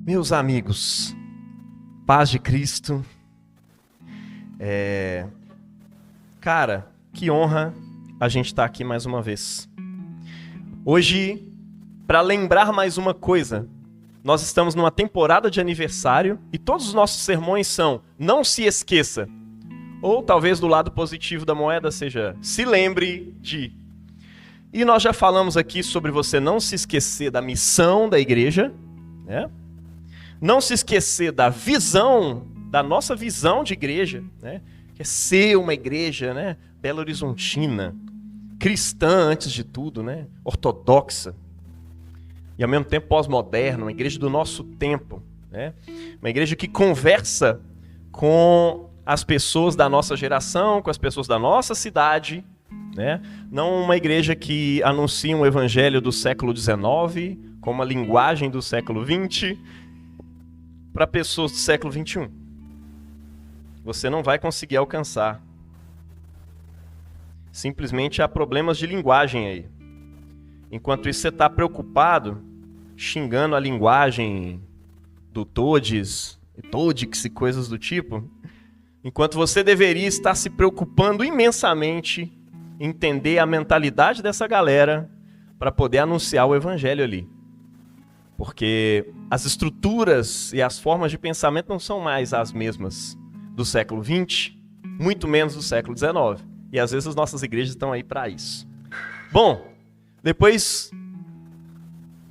Meus amigos, paz de Cristo. Cara, que honra a gente estar aqui mais uma vez. Hoje, para lembrar mais uma coisa, nós estamos numa temporada de aniversário e todos os nossos sermões são não se esqueça. Ou talvez do lado positivo da moeda seja se lembre de. E nós já falamos aqui sobre você não se esquecer da missão da igreja, né? Não se esquecer da visão, da nossa visão de igreja, né? Que é ser uma igreja, né? Belo Horizontina, cristã antes de tudo, né? Ortodoxa. E ao mesmo tempo pós-moderna, uma igreja do nosso tempo, né? Uma igreja que conversa com as pessoas da nossa geração, com as pessoas da nossa cidade, né? Não uma igreja que anuncia um evangelho do século XIX, com uma linguagem do século XX, para pessoas do século XXI. Você não vai conseguir alcançar. Simplesmente há problemas de linguagem aí. Enquanto isso, você está preocupado, xingando a linguagem do Todes, Todix e coisas do tipo, enquanto você deveria estar se preocupando imensamente em entender a mentalidade dessa galera para poder anunciar o evangelho ali. Porque as estruturas e as formas de pensamento não são mais as mesmas do século XX, muito menos do século XIX. E às vezes as nossas igrejas estão aí para isso. Bom, depois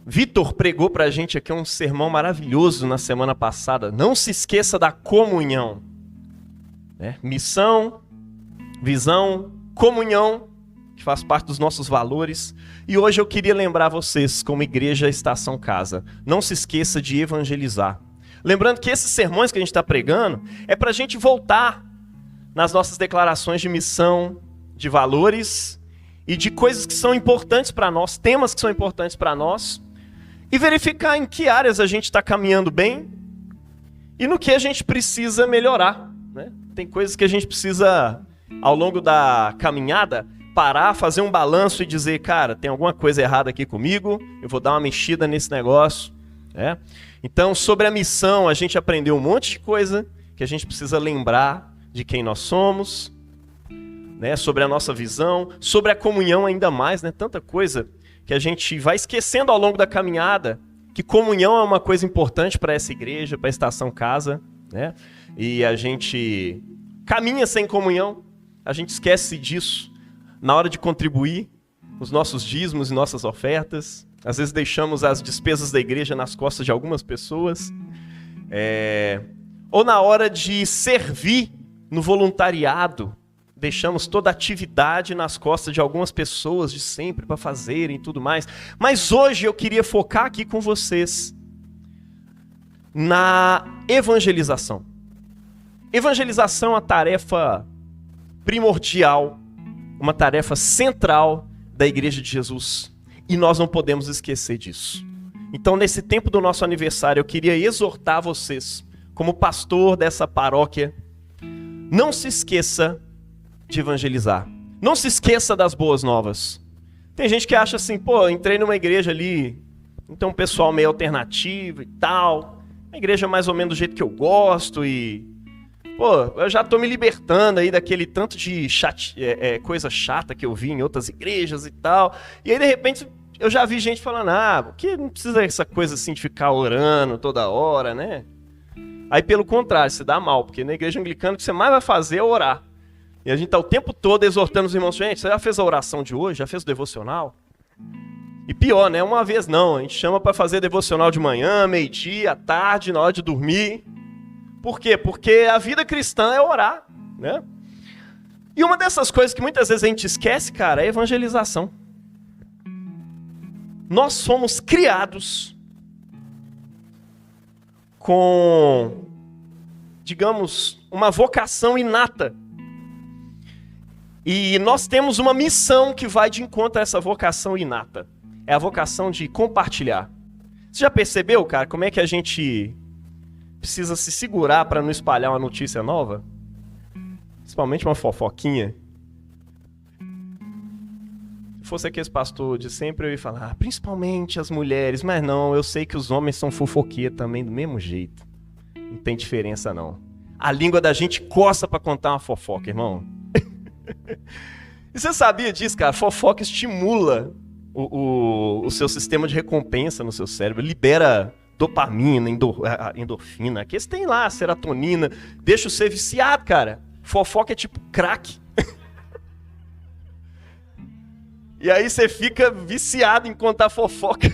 Vitor pregou para a gente aqui um sermão maravilhoso na semana passada. Não se esqueça da comunhão. Missão, visão, comunhão, que faz parte dos nossos valores. E hoje eu queria lembrar vocês, como igreja Estação Casa, não se esqueça de evangelizar. Lembrando que esses sermões que a gente está pregando é para a gente voltar nas nossas declarações de missão, de valores e de coisas que são importantes para nós, temas que são importantes para nós, e verificar em que áreas a gente está caminhando bem e no que a gente precisa melhorar, né? Tem coisas que a gente precisa, ao longo da caminhada, parar, fazer um balanço e dizer, cara, tem alguma coisa errada aqui comigo, eu vou dar uma mexida nesse negócio. Né? Então, sobre a missão, a gente aprendeu um monte de coisa que a gente precisa lembrar de quem nós somos, né? Sobre a nossa visão, sobre a comunhão ainda mais, né? Tanta coisa que a gente vai esquecendo ao longo da caminhada, que comunhão é uma coisa importante para essa igreja, para a Estação Casa, né? E a gente caminha sem comunhão, a gente esquece disso na hora de contribuir os nossos dízimos e nossas ofertas. Às vezes deixamos as despesas da igreja nas costas de algumas pessoas. Ou na hora de servir no voluntariado, deixamos toda a atividade nas costas de algumas pessoas de sempre para fazerem e tudo mais. Mas hoje eu queria focar aqui com vocês na evangelização. Evangelização é uma tarefa primordial, uma tarefa central da Igreja de Jesus. E nós não podemos esquecer disso. Então, nesse tempo do nosso aniversário, eu queria exortar vocês, como pastor dessa paróquia, não se esqueça de evangelizar. Não se esqueça das boas novas. Tem gente que acha assim, pô, entrei numa igreja ali, então um pessoal meio alternativo e tal, uma igreja mais ou menos do jeito que eu gosto e... Pô, eu já tô me libertando aí daquele tanto de coisa chata que eu vi em outras igrejas e tal. E aí, de repente, eu já vi gente falando, porque não precisa dessa coisa assim de ficar orando toda hora, né? Aí, pelo contrário, se dá mal, porque na igreja anglicana o que você mais vai fazer é orar. E a gente tá o tempo todo exortando os irmãos, gente, você já fez a oração de hoje? Já fez o devocional? E pior, né? Uma vez não, a gente chama para fazer devocional de manhã, meio-dia, à tarde, na hora de dormir. Por quê? Porque a vida cristã é orar, né? E uma dessas coisas que muitas vezes a gente esquece, cara, é a evangelização. Nós somos criados com, digamos, uma vocação inata. E nós temos uma missão que vai de encontro a essa vocação inata. É a vocação de compartilhar. Você já percebeu, cara, como é que a gente precisa se segurar para não espalhar uma notícia nova? Principalmente uma fofoquinha. fosse aquele pastor de sempre, eu ia falar, principalmente as mulheres, mas não, eu sei que os homens são fofoqueiros também do mesmo jeito. Não tem diferença não. A língua da gente coça pra contar uma fofoca, irmão. E você sabia disso, cara? Fofoca estimula o seu sistema de recompensa no seu cérebro, libera dopamina, endorfina, que eles têm lá, serotonina, deixa você viciado, cara. Fofoca é tipo crack. E aí você fica viciado em contar fofoca.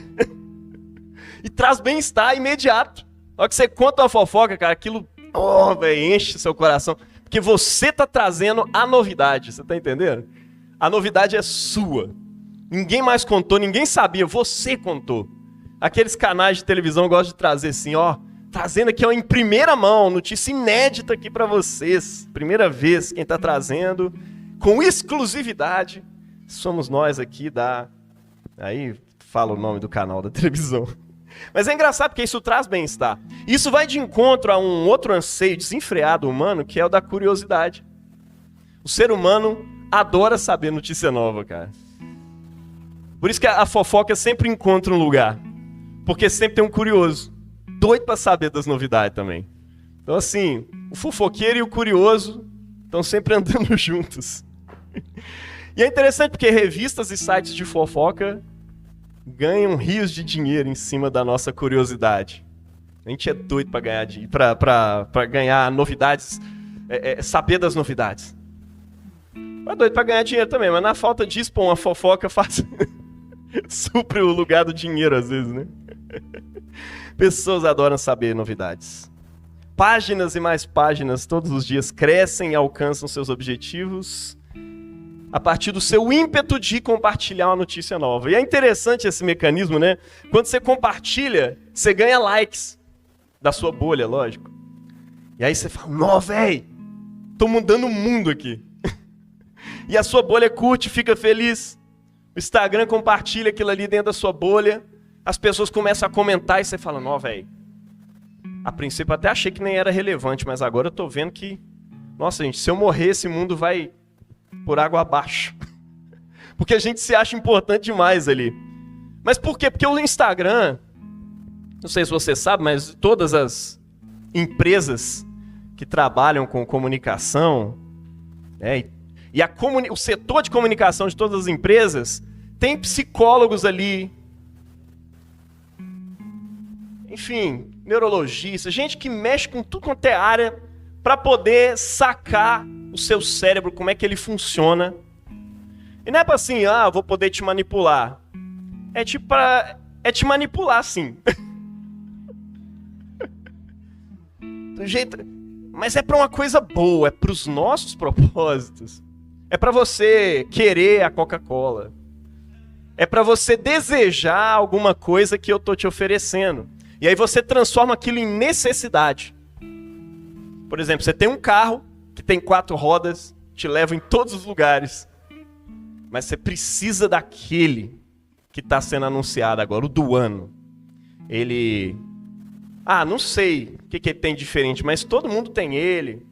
E traz bem-estar imediato. Na hora que você conta uma fofoca, cara, aquilo enche seu coração. Porque você tá trazendo a novidade, você tá entendendo? A novidade é sua. Ninguém mais contou, ninguém sabia, você contou. Aqueles canais de televisão gostam de trazer assim, trazendo aqui em primeira mão, notícia inédita aqui pra vocês. Primeira vez, quem tá trazendo, com exclusividade, somos nós aqui da... Aí fala o nome do canal da televisão. Mas é engraçado porque isso traz bem-estar. Isso vai de encontro a um outro anseio desenfreado humano, que é o da curiosidade. O ser humano adora saber notícia nova, cara. Por isso que a fofoca sempre encontra um lugar. Porque sempre tem um curioso, doido pra saber das novidades também. Então assim, o fofoqueiro e o curioso estão sempre andando juntos. E é interessante porque revistas e sites de fofoca ganham rios de dinheiro em cima da nossa curiosidade. A gente é doido para ganhar para ganhar novidades, saber das novidades. É doido para ganhar dinheiro também, mas na falta disso, uma fofoca faz supre o lugar do dinheiro às vezes, né? Pessoas adoram saber novidades. Páginas e mais páginas todos os dias crescem e alcançam seus objetivos a partir do seu ímpeto de compartilhar uma notícia nova. E é interessante esse mecanismo, né? Quando você compartilha, você ganha likes da sua bolha, lógico. E aí você fala, não, velho, tô mudando o mundo aqui. E a sua bolha curte, fica feliz. O Instagram compartilha aquilo ali dentro da sua bolha. As pessoas começam a comentar e você fala, não, velho. A princípio até achei que nem era relevante, mas agora eu tô vendo que, nossa, gente, se eu morrer, esse mundo vai por água abaixo. Porque a gente se acha importante demais ali. Mas por quê? Porque o Instagram, não sei se você sabe, mas todas as empresas que trabalham com comunicação, e o setor de comunicação de todas as empresas tem psicólogos ali, enfim, neurologistas, gente que mexe com tudo quanto é área para poder sacar o seu cérebro, como é que ele funciona. E não é para assim, vou poder te manipular. É tipo é te manipular, sim. Do jeito, mas é para uma coisa boa, é para os nossos propósitos. É para você querer a Coca-Cola. É para você desejar alguma coisa que eu tô te oferecendo. E aí você transforma aquilo em necessidade. Por exemplo, você tem um carro que tem 4 rodas, te leva em todos os lugares. Mas você precisa daquele que está sendo anunciado agora, o do ano. Ele... não sei o que ele tem diferente, mas todo mundo tem ele.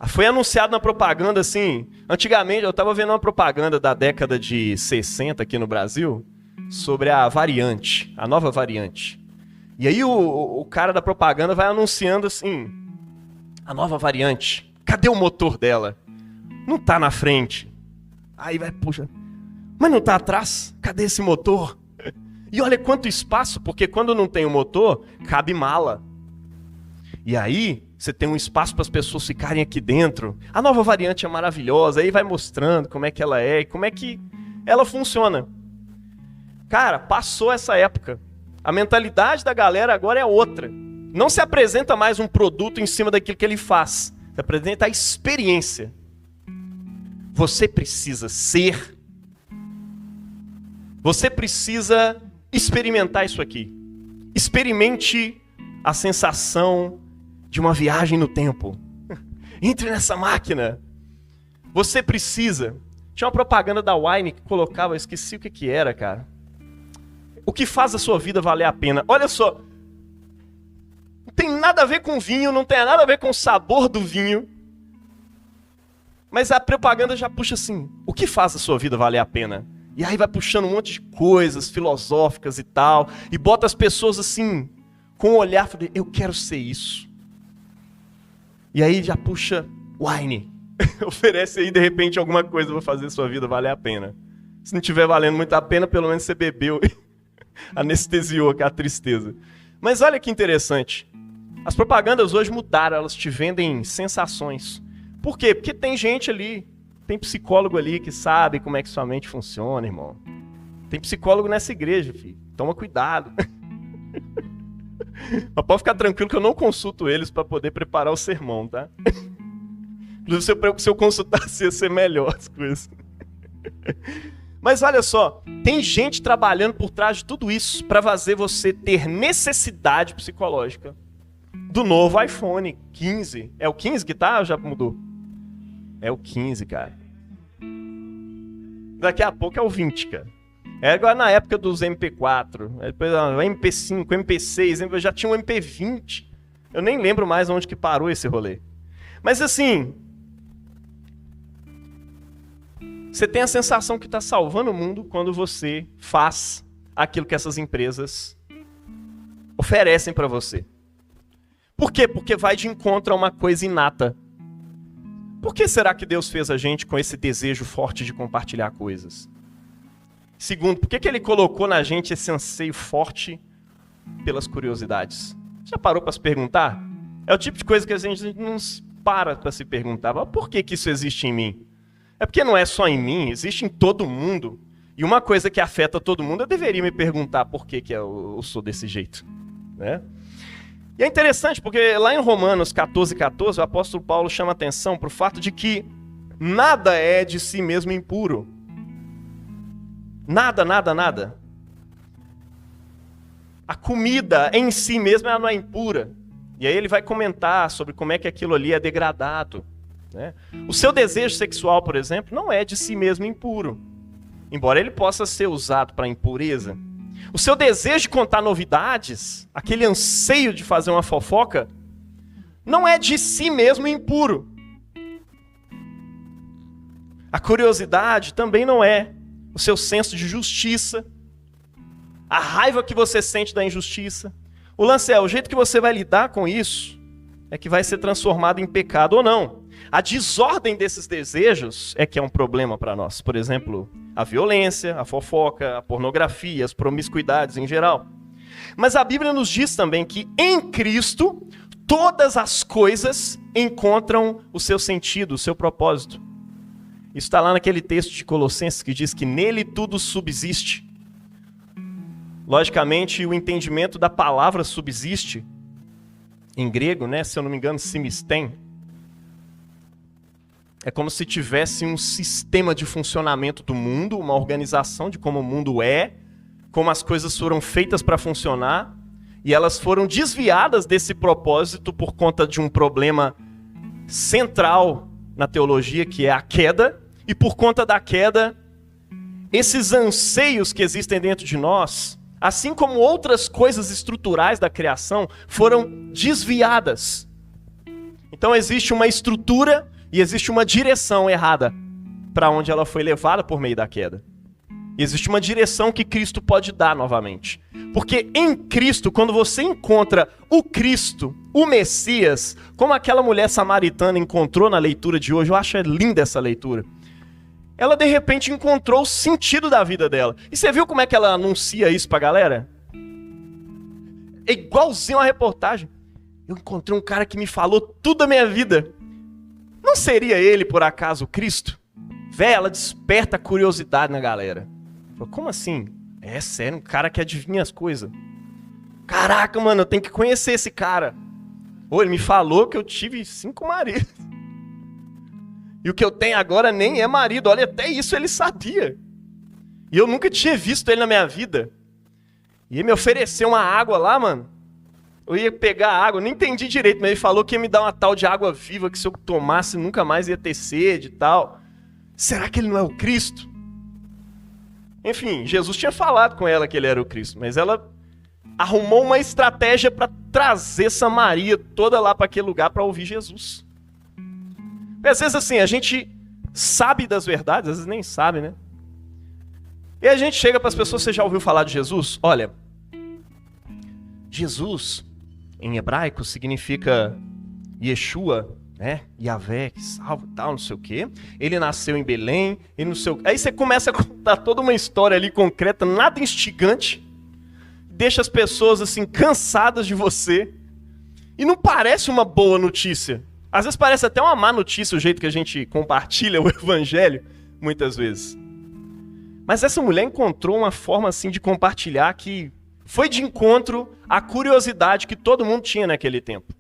Foi anunciado na propaganda assim... Antigamente, eu estava vendo uma propaganda da década de 60 aqui no Brasil, sobre a variante, a nova variante. E aí o cara da propaganda vai anunciando assim... A nova variante, cadê o motor dela? Não tá na frente. Aí vai, puxa, mas não tá atrás? Cadê esse motor? E olha quanto espaço, porque quando não tem o motor, cabe mala. E aí, você tem um espaço para as pessoas ficarem aqui dentro. A nova variante é maravilhosa, aí vai mostrando como é que ela é, como é que ela funciona. Cara, passou essa época. A mentalidade da galera agora é outra. Não se apresenta mais um produto em cima daquilo que ele faz. Se apresenta a experiência. Você precisa ser. Você precisa experimentar isso aqui. Experimente a sensação de uma viagem no tempo. Entre nessa máquina. Você precisa. Tinha uma propaganda da Wine que colocava, eu esqueci o que era, cara. O que faz a sua vida valer a pena? Olha só. Não tem nada a ver com vinho, não tem nada a ver com o sabor do vinho. Mas a propaganda já puxa assim, o que faz a sua vida valer a pena? E aí vai puxando um monte de coisas filosóficas e tal, e bota as pessoas assim, com um olhar, eu quero ser isso. E aí já puxa wine, oferece aí de repente alguma coisa para fazer sua vida valer a pena. Se não estiver valendo muito a pena, pelo menos você bebeu, anestesiou a tristeza. Mas olha que interessante, as propagandas hoje mudaram, elas te vendem sensações. Por quê? Porque tem gente ali, tem psicólogo ali que sabe como é que sua mente funciona, irmão. Tem psicólogo nessa igreja, filho. Toma cuidado. Mas pode ficar tranquilo que eu não consulto eles para poder preparar o sermão, tá? Inclusive, se eu consultasse, ia ser melhor as coisas. Mas olha só, tem gente trabalhando por trás de tudo isso para fazer você ter necessidade psicológica do novo iPhone 15. É o 15 que tá ou já mudou? É o 15, cara. Daqui a pouco é o 20, cara. É agora na época dos MP4, depois MP5, MP6, já tinha um MP20. Eu nem lembro mais onde que parou esse rolê. Mas assim, você tem a sensação que está salvando o mundo quando você faz aquilo que essas empresas oferecem para você. Por quê? Porque vai de encontro a uma coisa inata. Por que será que Deus fez a gente com esse desejo forte de compartilhar coisas? Segundo, por que ele colocou na gente esse anseio forte pelas curiosidades? Já parou para se perguntar? É o tipo de coisa que a gente não para se perguntar. Mas por que isso existe em mim? É porque não é só em mim, existe em todo mundo. E uma coisa que afeta todo mundo, eu deveria me perguntar por que eu sou desse jeito. Né? E é interessante, porque lá em Romanos 14:14, o apóstolo Paulo chama atenção para o fato de que nada é de si mesmo impuro. Nada, nada, nada. A comida em si mesma ela não é impura. E aí ele vai comentar sobre como é que aquilo ali é degradado. Né? O seu desejo sexual, por exemplo, não é de si mesmo impuro. Embora ele possa ser usado para impureza. O seu desejo de contar novidades, aquele anseio de fazer uma fofoca, não é de si mesmo impuro. A curiosidade também não é. O seu senso de justiça, a raiva que você sente da injustiça. O lance é, o jeito que você vai lidar com isso é que vai ser transformado em pecado ou não. A desordem desses desejos é que é um problema para nós. Por exemplo, a violência, a fofoca, a pornografia, as promiscuidades em geral. Mas a Bíblia nos diz também que em Cristo todas as coisas encontram o seu sentido, o seu propósito. Isso está lá naquele texto de Colossenses que diz que nele tudo subsiste. Logicamente, o entendimento da palavra subsiste, em grego, né, se eu não me engano, simistém, é como se tivesse um sistema de funcionamento do mundo, uma organização de como o mundo é, como as coisas foram feitas para funcionar, e elas foram desviadas desse propósito por conta de um problema central na teologia, que é a queda, e por conta da queda, esses anseios que existem dentro de nós, assim como outras coisas estruturais da criação, foram desviadas. Então existe uma estrutura e existe uma direção errada para onde ela foi levada por meio da queda. E existe uma direção que Cristo pode dar novamente. Porque em Cristo, quando você encontra o Cristo, o Messias, como aquela mulher samaritana encontrou na leitura de hoje, eu acho linda essa leitura. Ela de repente encontrou o sentido da vida dela. E você viu como é que ela anuncia isso pra galera? É igualzinho a reportagem. Eu encontrei um cara que me falou tudo da minha vida. Não seria ele, por acaso, o Cristo? Véi, ela desperta a curiosidade na galera. Fala, como assim? É sério, um cara que adivinha as coisas. Caraca, mano, eu tenho que conhecer esse cara. Ele me falou que eu tive 5 maridos. E o que eu tenho agora nem é marido. Olha, até isso ele sabia. E eu nunca tinha visto ele na minha vida. E ele me ofereceu uma água lá, mano. Eu ia pegar a água, nem entendi direito, mas ele falou que ia me dar uma tal de água viva, que se eu tomasse nunca mais ia ter sede e tal. Será que ele não é o Cristo? Enfim, Jesus tinha falado com ela que ele era o Cristo, mas ela arrumou uma estratégia para trazer Samaria toda lá para aquele lugar para ouvir Jesus. Às vezes assim, a gente sabe das verdades, às vezes nem sabe, né? E a gente chega para as pessoas, você já ouviu falar de Jesus? Olha, Jesus, em hebraico, significa Yeshua, né? Yahvé, que salva e tal, não sei o quê. Ele nasceu em Belém, e não sei o quê. Aí você começa a contar toda uma história ali concreta, nada instigante, deixa as pessoas assim cansadas de você. E não parece uma boa notícia. Às vezes parece até uma má notícia o jeito que a gente compartilha o evangelho, muitas vezes. Mas essa mulher encontrou uma forma assim de compartilhar que foi de encontro à curiosidade que todo mundo tinha naquele tempo.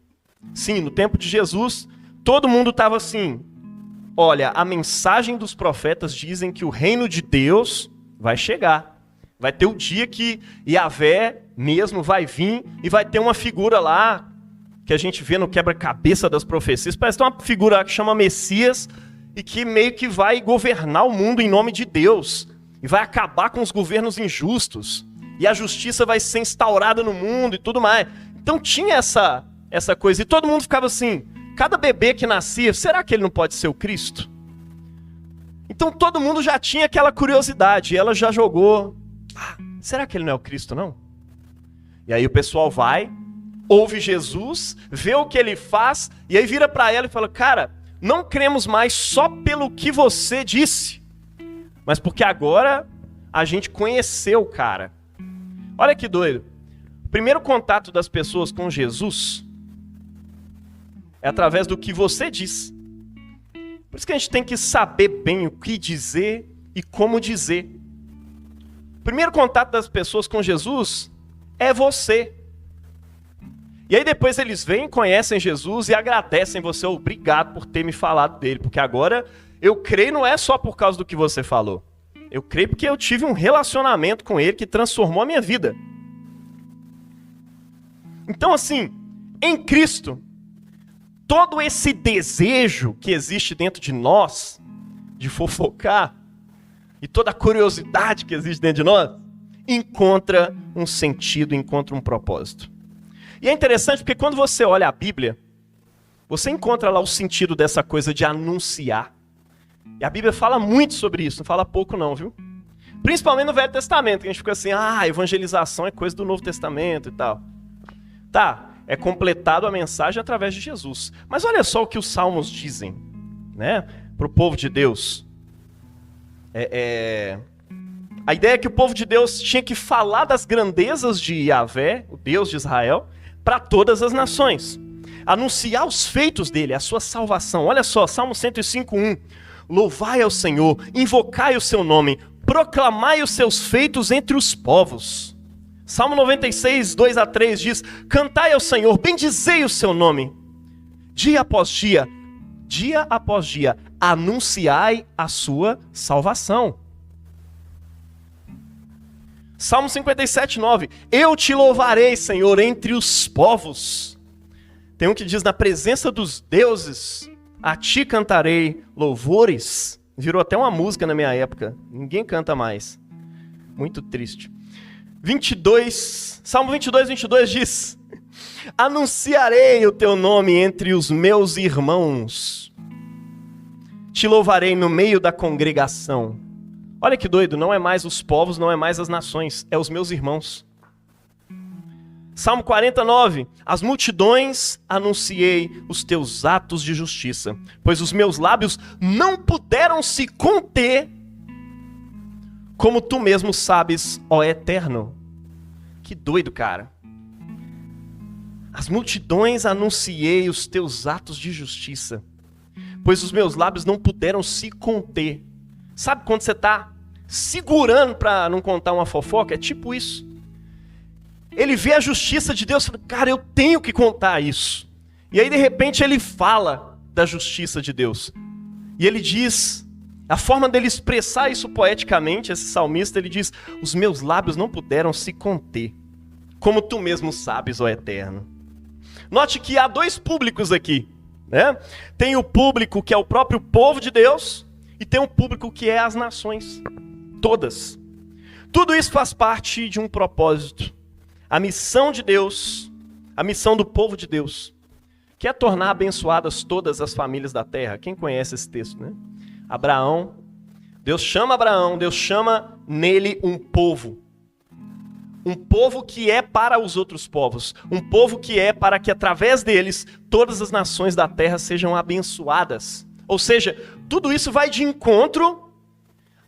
Sim, no tempo de Jesus, todo mundo estava assim, olha, a mensagem dos profetas dizem que o reino de Deus vai chegar. Vai ter o dia que Yahvé mesmo vai vir e vai ter uma figura lá que a gente vê no quebra-cabeça das profecias. Parece que tem uma figura que chama Messias e que meio que vai governar o mundo em nome de Deus. E vai acabar com os governos injustos. E a justiça vai ser instaurada no mundo e tudo mais. Então tinha essa coisa. E todo mundo ficava assim, cada bebê que nascia, será que ele não pode ser o Cristo? Então todo mundo já tinha aquela curiosidade. E ela já jogou, será que ele não é o Cristo, não? E aí o pessoal vai, ouve Jesus, vê o que ele faz, e aí vira para ela e fala, cara, não cremos mais só pelo que você disse, mas porque agora a gente conheceu o cara. Olha que doido. O primeiro contato das pessoas com Jesus é através do que você diz. Por isso que a gente tem que saber bem o que dizer e como dizer. O primeiro contato das pessoas com Jesus é você. E aí depois eles vêm, conhecem Jesus e agradecem você. Obrigado por ter me falado dele, porque agora eu creio não é só por causa do que você falou. Eu creio porque eu tive um relacionamento com ele que transformou a minha vida. Então assim, em Cristo, todo esse desejo que existe dentro de nós, de fofocar, e toda a curiosidade que existe dentro de nós, encontra um sentido, encontra um propósito. E é interessante porque quando você olha a Bíblia, você encontra lá o sentido dessa coisa de anunciar. E a Bíblia fala muito sobre isso, não fala pouco não, viu? Principalmente no Velho Testamento, que a gente fica assim, evangelização é coisa do Novo Testamento e tal. Tá, é completado a mensagem através de Jesus. Mas olha só o que os Salmos dizem, né, para o povo de Deus. A ideia é que o povo de Deus tinha que falar das grandezas de Yahvé, o Deus de Israel, para todas as nações. Anunciar os feitos dele, a sua salvação. Olha só, Salmo 105:1. Louvai ao Senhor, invocai o seu nome, proclamai os seus feitos entre os povos. Salmo 96, 2-3 diz, cantai ao Senhor, bendizei o seu nome. Dia após dia, anunciai a sua salvação. Salmo 57:9, eu te louvarei, Senhor, entre os povos. Tem um que diz, na presença dos deuses, a ti cantarei louvores. Virou até uma música na minha época. Ninguém canta mais. Muito triste. Salmo 22 diz, anunciarei o teu nome entre os meus irmãos. Te louvarei no meio da congregação. Olha que doido, não é mais os povos, não é mais as nações, é os meus irmãos. Salmo 49, as multidões anunciei os teus atos de justiça, pois os meus lábios não puderam se conter, como tu mesmo sabes, ó Eterno. Que doido, cara. As multidões anunciei os teus atos de justiça, pois os meus lábios não puderam se conter. Sabe quando você está segurando para não contar uma fofoca? É tipo isso. Ele vê a justiça de Deus e fala, cara, eu tenho que contar isso. E aí, de repente, ele fala da justiça de Deus. E ele diz, a forma dele expressar isso poeticamente, esse salmista, ele diz, os meus lábios não puderam se conter, como tu mesmo sabes, ó Eterno. Note que há dois públicos aqui, né? Tem o público que é o próprio povo de Deus, e tem um público que é as nações. Todas. Tudo isso faz parte de um propósito. A missão de Deus, a missão do povo de Deus, que é tornar abençoadas todas as famílias da terra. Quem conhece esse texto, né? Abraão Deus chama Abraão, Deus chama nele um povo. Um povo que é para os outros povos. Um povo que é para que através deles todas as nações da terra sejam abençoadas. Ou seja, tudo isso vai de encontro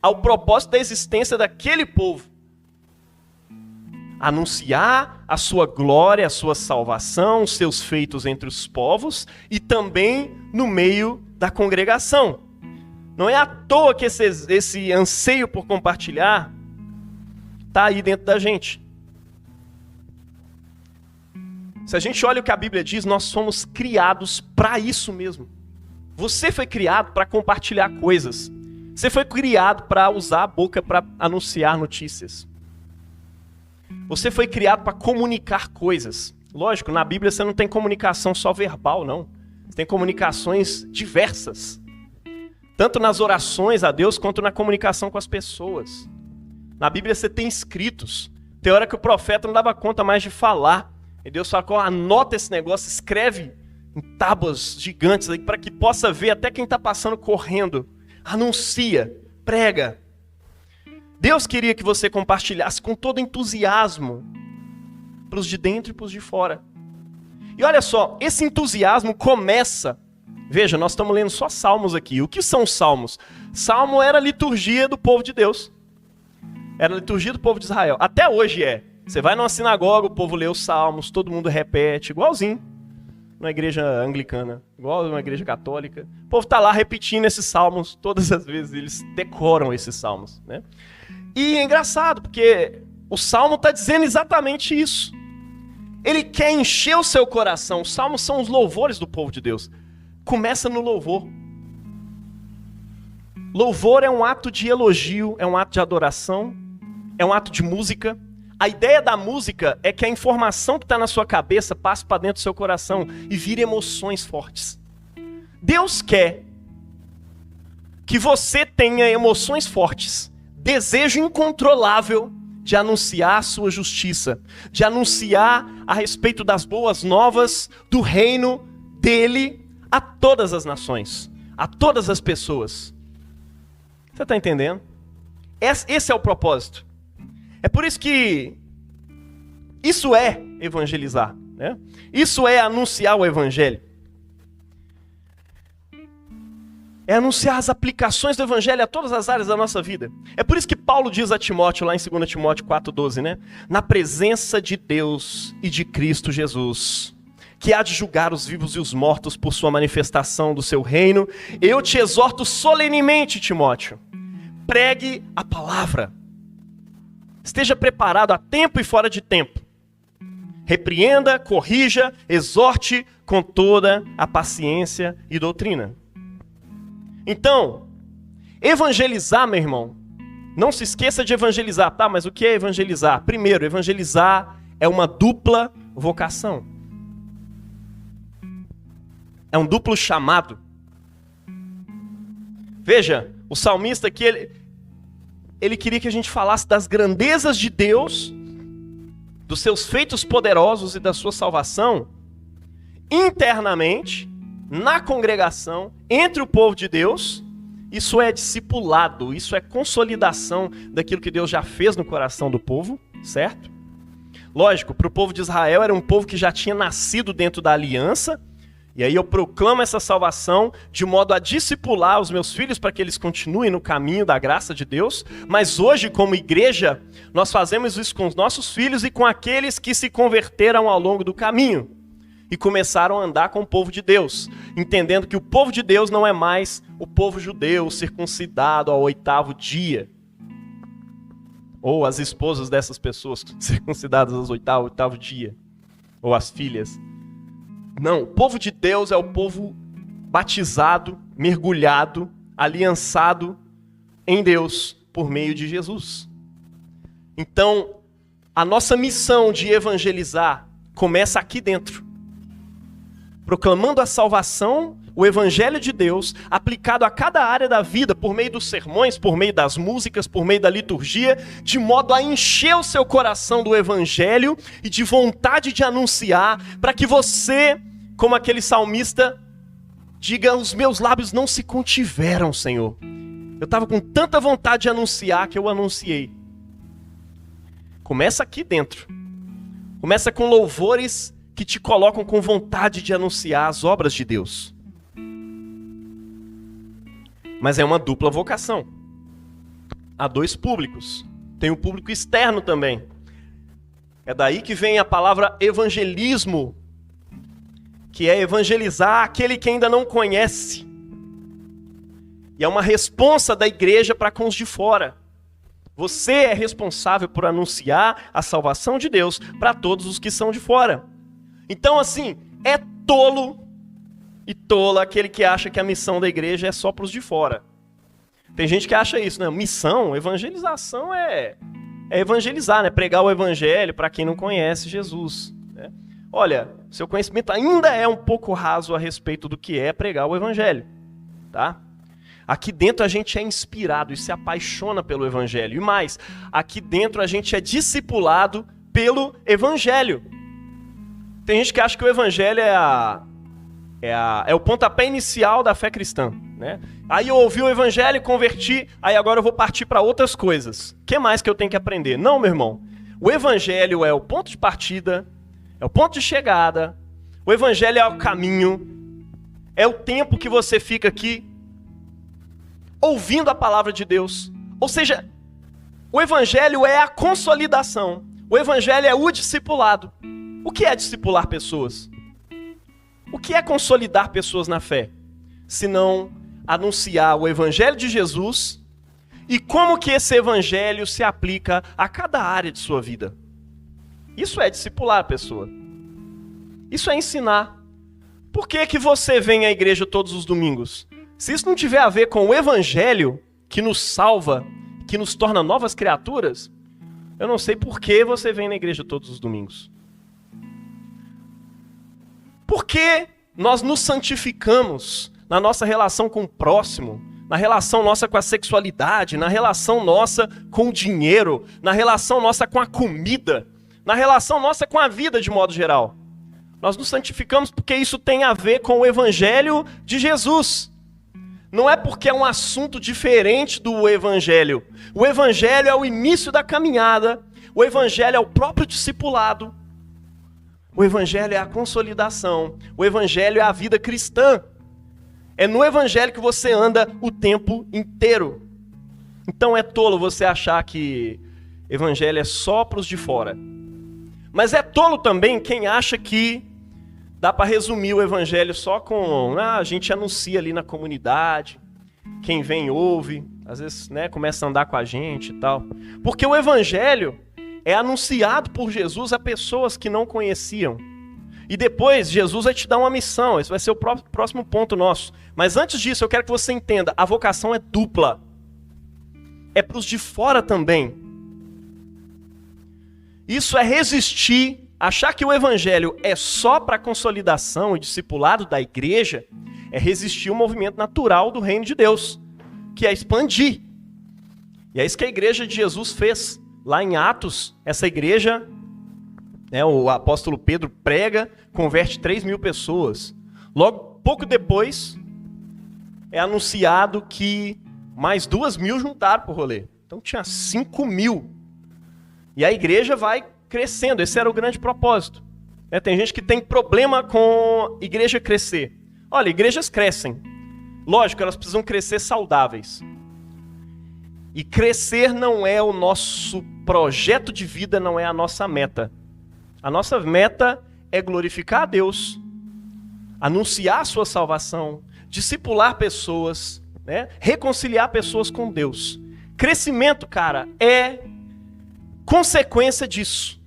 ao propósito da existência daquele povo. Anunciar a sua glória, a sua salvação, os seus feitos entre os povos e também no meio da congregação. Não é à toa que esse anseio por compartilhar está aí dentro da gente. Se a gente olha o que a Bíblia diz, nós somos criados para isso mesmo. Você foi criado para compartilhar coisas. Você foi criado para usar a boca para anunciar notícias. Você foi criado para comunicar coisas. Lógico, na Bíblia você não tem comunicação só verbal, não. Você tem comunicações diversas. Tanto nas orações a Deus, quanto na comunicação com as pessoas. Na Bíblia você tem escritos. Tem hora que o profeta não dava conta mais de falar. E Deus falou, anota esse negócio, escreve em tábuas gigantes aí para que possa ver até quem está passando correndo. Anuncia, prega. Deus queria que você compartilhasse com todo entusiasmo para os de dentro e para os de fora. E olha só, esse entusiasmo começa... Veja, nós estamos lendo só salmos aqui. O que são os salmos? Salmo era a liturgia do povo de Deus. Era a liturgia do povo de Israel. Até hoje é. Você vai numa sinagoga, o povo lê os salmos, todo mundo repete, igualzinho na igreja anglicana, igual na igreja católica. O povo está lá repetindo esses salmos, todas as vezes eles decoram esses salmos, né? E é engraçado, porque o salmo está dizendo exatamente isso. Ele quer encher o seu coração. Os salmos são os louvores do povo de Deus. Começa no louvor. Louvor é um ato de elogio, é um ato de adoração, é um ato de música. A ideia da música é que a informação que está na sua cabeça passe para dentro do seu coração e vire emoções fortes. Deus quer que você tenha emoções fortes, desejo incontrolável de anunciar a sua justiça, de anunciar a respeito das boas novas do reino dele a todas as nações, a todas as pessoas. Você está entendendo? Esse é o propósito. É por isso que isso é evangelizar, né? Isso é anunciar o evangelho. É anunciar as aplicações do evangelho a todas as áreas da nossa vida. É por isso que Paulo diz a Timóteo, lá em 2 Timóteo 4,12, né? Na presença de Deus e de Cristo Jesus, que há de julgar os vivos e os mortos por sua manifestação do seu reino, eu te exorto solenemente, Timóteo, pregue a palavra. Esteja preparado a tempo e fora de tempo. Repreenda, corrija, exorte com toda a paciência e doutrina. Então, evangelizar, meu irmão, não se esqueça de evangelizar, tá? Mas o que é evangelizar? Primeiro, evangelizar é uma dupla vocação. É um duplo chamado. Veja, o salmista aqui, ele queria que a gente falasse das grandezas de Deus, dos seus feitos poderosos e da sua salvação, internamente, na congregação, entre o povo de Deus. Isso é discipulado, isso é consolidação daquilo que Deus já fez no coração do povo, certo? Lógico, para o povo de Israel era um povo que já tinha nascido dentro da aliança, e aí eu proclamo essa salvação de modo a discipular os meus filhos para que eles continuem no caminho da graça de Deus. Mas hoje, como igreja, nós fazemos isso com os nossos filhos e com aqueles que se converteram ao longo do caminho e começaram a andar com o povo de Deus, entendendo que o povo de Deus não é mais o povo judeu circuncidado ao 8º dia, ou as esposas dessas pessoas circuncidadas ao 8º dia, ou as filhas. Não, o povo de Deus é o povo batizado, mergulhado, aliançado em Deus por meio de Jesus. Então, a nossa missão de evangelizar começa aqui dentro, proclamando a salvação, o evangelho de Deus, aplicado a cada área da vida, por meio dos sermões, por meio das músicas, por meio da liturgia, de modo a encher o seu coração do evangelho e de vontade de anunciar, para que você, como aquele salmista, diga: os meus lábios não se contiveram, Senhor. Eu estava com tanta vontade de anunciar que eu anunciei. Começa aqui dentro. Começa com louvores que te colocam com vontade de anunciar as obras de Deus. Mas é uma dupla vocação. Há dois públicos. Tem o público externo também. É daí que vem a palavra evangelismo, que é evangelizar aquele que ainda não conhece. E é uma responsa da igreja para com os de fora. Você é responsável por anunciar a salvação de Deus para todos os que são de fora. Então, assim, é tolo e tola aquele que acha que a missão da igreja é só para os de fora. Tem gente que acha isso, né? Missão, evangelização é evangelizar, né? Pregar o evangelho para quem não conhece Jesus. Né? Olha, seu conhecimento ainda é um pouco raso a respeito do que é pregar o evangelho, tá? Aqui dentro a gente é inspirado e se apaixona pelo evangelho. E mais, aqui dentro a gente é discipulado pelo evangelho. Tem gente que acha que o evangelho é o pontapé inicial da fé cristã, né? Aí eu ouvi o evangelho, converti, aí agora eu vou partir para outras coisas. O que mais que eu tenho que aprender? Não, meu irmão. O evangelho é o ponto de partida, é o ponto de chegada. O evangelho é o caminho. É o tempo que você fica aqui ouvindo a palavra de Deus. Ou seja, o evangelho é a consolidação. O evangelho é o discipulado. O que é discipular pessoas? O que é consolidar pessoas na fé? Se não anunciar o evangelho de Jesus e como que esse evangelho se aplica a cada área de sua vida. Isso é discipular a pessoa. Isso é ensinar. Por que que você vem à igreja todos os domingos? Se isso não tiver a ver com o evangelho que nos salva, que nos torna novas criaturas, eu não sei por que você vem na igreja todos os domingos. Por que nós nos santificamos na nossa relação com o próximo, na relação nossa com a sexualidade, na relação nossa com o dinheiro, na relação nossa com a comida, na relação nossa com a vida de modo geral? Nós nos santificamos porque isso tem a ver com o evangelho de Jesus. Não é porque é um assunto diferente do evangelho. O evangelho é o início da caminhada, o evangelho é o próprio discipulado, o evangelho é a consolidação, o evangelho é a vida cristã. É no evangelho que você anda o tempo inteiro. Então é tolo você achar que evangelho é só para os de fora. Mas é tolo também quem acha que dá para resumir o evangelho só com a gente anuncia ali na comunidade, quem vem ouve, às vezes, né, começa a andar com a gente e tal. Porque o evangelho é anunciado por Jesus a pessoas que não conheciam. E depois Jesus vai te dar uma missão, esse vai ser o próximo ponto nosso. Mas antes disso eu quero que você entenda, a vocação é dupla. É para os de fora também. Isso é resistir. Achar que o evangelho é só para consolidação e discipulado da igreja é resistir ao movimento natural do reino de Deus, que é expandir. E é isso que a igreja de Jesus fez. Lá em Atos, essa igreja, o apóstolo Pedro prega, converte 3.000 pessoas. Logo, pouco depois, é anunciado que mais 2.000 juntaram para o rolê. Então tinha 5.000. E a igreja vai crescendo, esse era o grande propósito. Tem gente que tem problema com igreja crescer. Olha, igrejas crescem. Lógico, elas precisam crescer saudáveis. E crescer não é o nosso projeto de vida, não é a nossa meta. A nossa meta é glorificar a Deus, anunciar a sua salvação, discipular pessoas, né? Reconciliar pessoas com Deus. Crescimento, cara, é consequência disso.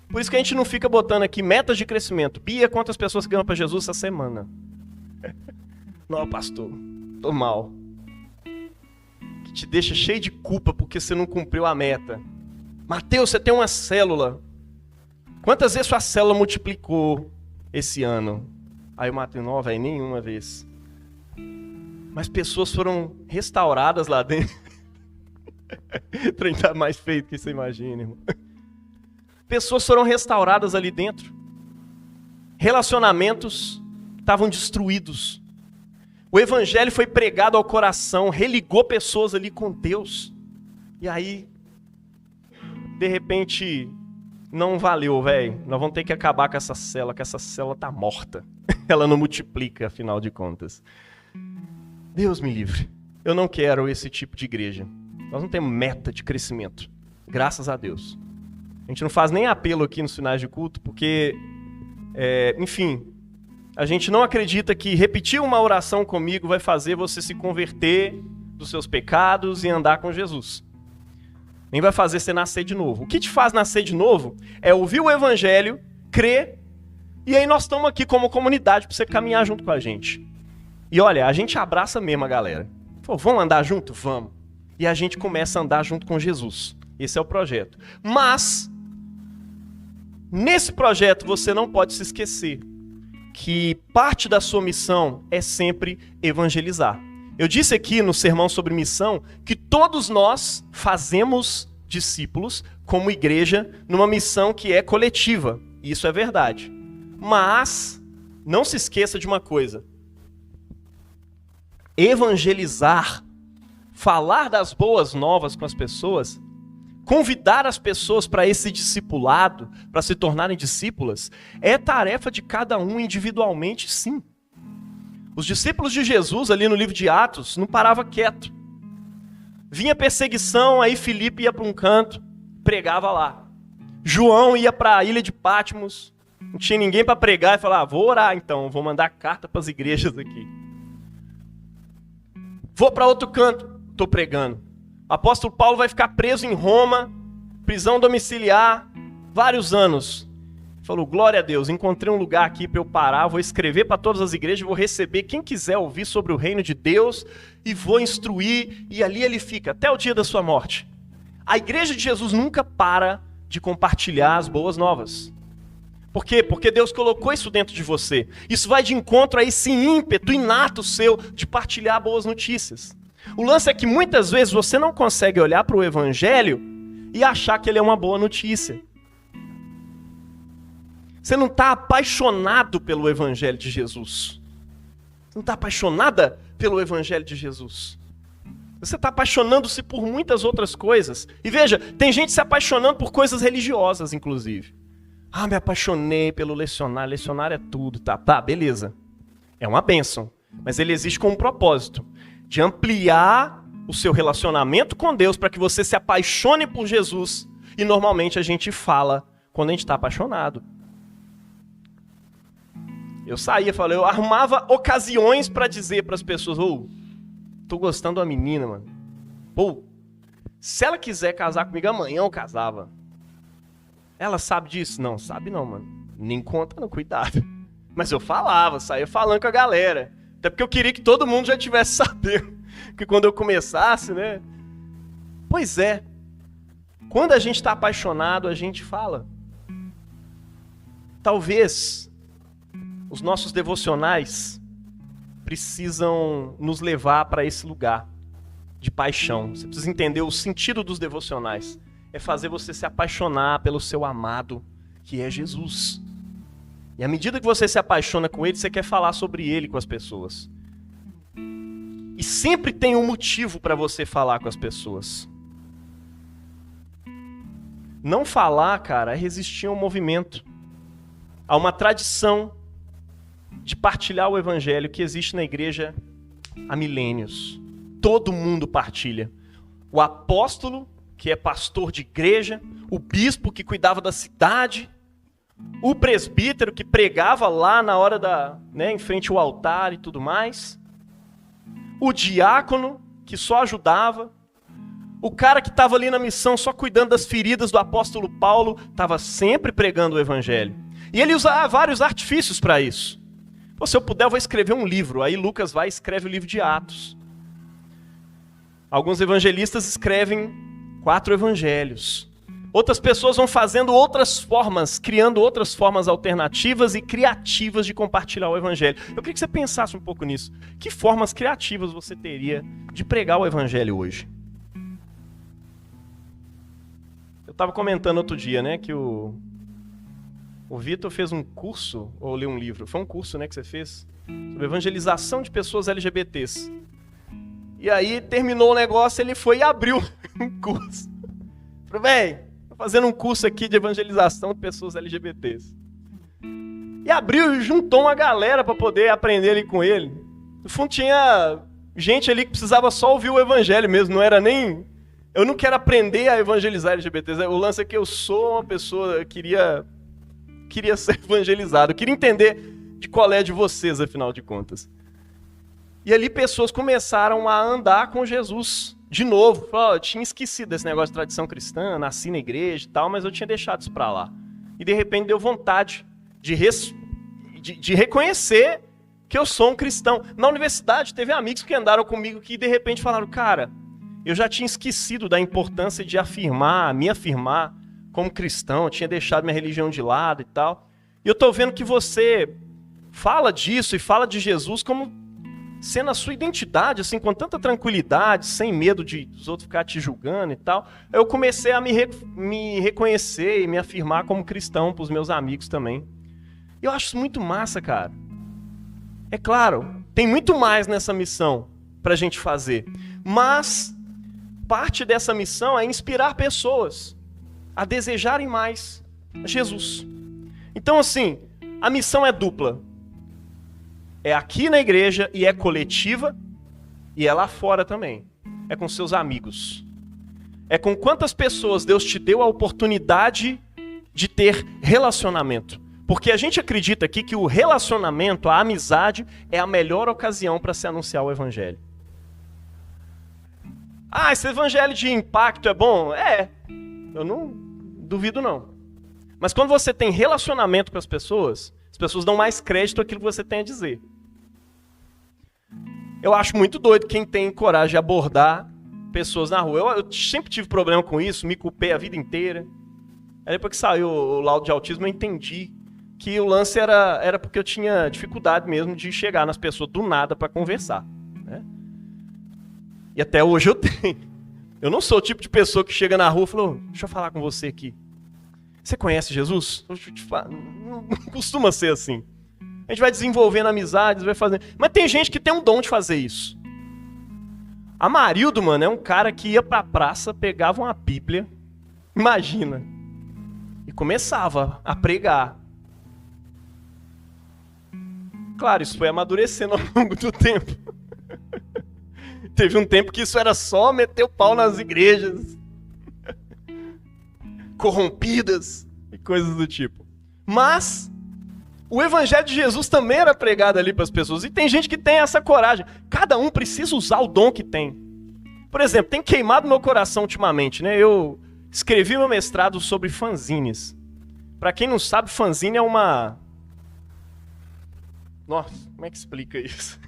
Por isso que a gente não fica botando aqui metas de crescimento. Bia, quantas pessoas ganham para Jesus essa semana? Não, pastor, tô mal. Que te deixa cheio de culpa porque você não cumpriu a meta. Mateus, você tem uma célula. Quantas vezes sua célula multiplicou esse ano? Aí o Mateus, não, velho, nenhuma vez. Mas pessoas foram restauradas lá dentro. O trem tá mais feito que você imagina, irmão. Pessoas foram restauradas ali dentro. Relacionamentos estavam destruídos. O evangelho foi pregado ao coração, religou pessoas ali com Deus. E aí, de repente, não valeu, velho. Nós vamos ter que acabar com essa célula, que essa célula tá morta. Ela não multiplica, afinal de contas. Deus me livre. Eu não quero esse tipo de igreja. Nós não temos meta de crescimento. Graças a Deus. A gente não faz nem apelo aqui nos finais de culto, porque, enfim, a gente não acredita que repetir uma oração comigo vai fazer você se converter dos seus pecados e andar com Jesus. Nem vai fazer você nascer de novo. O que te faz nascer de novo é ouvir o evangelho, crer, e aí nós estamos aqui como comunidade para você caminhar junto com a gente. E olha, a gente abraça mesmo a galera. Pô, vamos andar junto? Vamos. E a gente começa a andar junto com Jesus. Esse é o projeto. Mas, nesse projeto você não pode se esquecer que parte da sua missão é sempre evangelizar. Eu disse aqui no sermão sobre missão que todos nós fazemos discípulos como igreja numa missão que é coletiva. Isso é verdade. Mas não se esqueça de uma coisa. Evangelizar, falar das boas novas com as pessoas, convidar as pessoas para esse discipulado, para se tornarem discípulas, é tarefa de cada um individualmente, sim. Os discípulos de Jesus, ali no livro de Atos, não paravam quieto. Vinha perseguição, aí Filipe ia para um canto, pregava lá. João ia para a ilha de Patmos, não tinha ninguém para pregar, e falava, vou orar então, vou mandar carta para as igrejas aqui. Vou para outro canto, estou pregando. O apóstolo Paulo vai ficar preso em Roma, prisão domiciliar, vários anos. Falou, glória a Deus, encontrei um lugar aqui para eu parar, vou escrever para todas as igrejas, vou receber quem quiser ouvir sobre o reino de Deus e vou instruir, e ali ele fica, até o dia da sua morte. A igreja de Jesus nunca para de compartilhar as boas novas. Por quê? Porque Deus colocou isso dentro de você. Isso vai de encontro a esse ímpeto inato seu de partilhar boas notícias. O lance é que muitas vezes você não consegue olhar para o evangelho e achar que ele é uma boa notícia. Você não está apaixonado pelo evangelho de Jesus. Você não está apaixonada pelo evangelho de Jesus. Você está apaixonando-se por muitas outras coisas. E veja, tem gente se apaixonando por coisas religiosas, inclusive. Ah, me apaixonei pelo lecionário. Lecionário é tudo. Tá, beleza. É uma bênção. Mas ele existe com um propósito. De ampliar o seu relacionamento com Deus para que você se apaixone por Jesus. E normalmente a gente fala quando a gente está apaixonado. Eu arrumava ocasiões para dizer para as pessoas, tô gostando da menina, mano. Se ela quiser casar comigo amanhã, eu casava. Ela sabe disso? Não, sabe não, mano. Nem conta, não, cuidado. Mas eu saía falando com a galera. Até porque eu queria que todo mundo já tivesse sabendo. Que quando eu começasse, né? Pois é. Quando a gente está apaixonado, a gente fala. Talvez os nossos devocionais precisam nos levar para esse lugar de paixão. Você precisa entender o sentido dos devocionais. É fazer você se apaixonar pelo seu amado, que é Jesus. E à medida que você se apaixona com ele, você quer falar sobre ele com as pessoas. E sempre tem um motivo para você falar com as pessoas. Não falar, cara, é resistir a um movimento. Há uma tradição de partilhar o evangelho que existe na igreja há milênios. Todo mundo partilha. O apóstolo, que é pastor de igreja, o bispo que cuidava da cidade, o presbítero que pregava lá na hora em frente ao altar e tudo mais, o diácono que só ajudava, o cara que estava ali na missão só cuidando das feridas do apóstolo Paulo, estava sempre pregando o evangelho. E ele usava vários artifícios para isso. Se eu puder, eu vou escrever um livro. Aí Lucas vai e escreve o livro de Atos. Alguns evangelistas escrevem 4 evangelhos. Outras pessoas vão fazendo outras formas, criando outras formas alternativas e criativas de compartilhar o evangelho. Eu queria que você pensasse um pouco nisso. Que formas criativas você teria de pregar o evangelho hoje? Eu estava comentando outro dia, né, que O Vitor fez um curso, ou leu um livro, foi um curso, né, que você fez, sobre evangelização de pessoas LGBTs. E aí terminou o negócio, ele foi e abriu um curso. Falei, véi, tô fazendo um curso aqui de evangelização de pessoas LGBTs. E abriu e juntou uma galera para poder aprender ali com ele. No fundo tinha gente ali que precisava só ouvir o evangelho mesmo, não era nem... Eu não quero aprender a evangelizar LGBTs, o lance é que eu sou uma pessoa que queria ser evangelizado, eu queria entender de qual é de vocês, afinal de contas. E ali pessoas começaram a andar com Jesus de novo. Eu tinha esquecido desse negócio de tradição cristã, nasci na igreja e tal, mas eu tinha deixado isso pra lá. E de repente deu vontade de reconhecer que eu sou um cristão. Na universidade teve amigos que andaram comigo que de repente falaram, cara, eu já tinha esquecido da importância de me afirmar como cristão, eu tinha deixado minha religião de lado e tal. E eu tô vendo que você fala disso e fala de Jesus como sendo a sua identidade, assim, com tanta tranquilidade, sem medo de os outros ficarem te julgando e tal. Eu comecei a me reconhecer e me afirmar como cristão pros meus amigos também. E eu acho isso muito massa, cara. É claro, tem muito mais nessa missão pra gente fazer. Mas parte dessa missão é inspirar pessoas a desejarem mais Jesus. Então, assim, a missão é dupla. É aqui na igreja e é coletiva, e é lá fora também. É com seus amigos. É com quantas pessoas Deus te deu a oportunidade de ter relacionamento. Porque a gente acredita aqui que o relacionamento, a amizade, é a melhor ocasião para se anunciar o evangelho. Ah, esse evangelho de impacto é bom? É, eu não duvido não. Mas quando você tem relacionamento com as pessoas dão mais crédito àquilo que você tem a dizer. Eu acho muito doido quem tem coragem de abordar pessoas na rua. Eu sempre tive problema com isso, me culpei a vida inteira. Aí depois que saiu o laudo de autismo, eu entendi que o lance era porque eu tinha dificuldade mesmo de chegar nas pessoas do nada para conversar, né? E até hoje eu tenho. Eu não sou o tipo de pessoa que chega na rua e fala, deixa eu falar com você aqui. Você conhece Jesus? Não costuma ser assim. A gente vai desenvolvendo amizades, vai fazendo... Mas tem gente que tem um dom de fazer isso. Amarildo, mano, é um cara que ia pra praça, pegava uma Bíblia, imagina, e começava a pregar. Claro, isso foi amadurecendo ao longo do tempo. Teve um tempo que isso era só meter o pau nas igrejas corrompidas e coisas do tipo. Mas o evangelho de Jesus também era pregado ali para as pessoas. E tem gente que tem essa coragem. Cada um precisa usar o dom que tem. Por exemplo, tem queimado meu coração ultimamente, né? Eu escrevi meu mestrado sobre fanzines. Para quem não sabe, fanzine é uma... Nossa, como é que explica isso?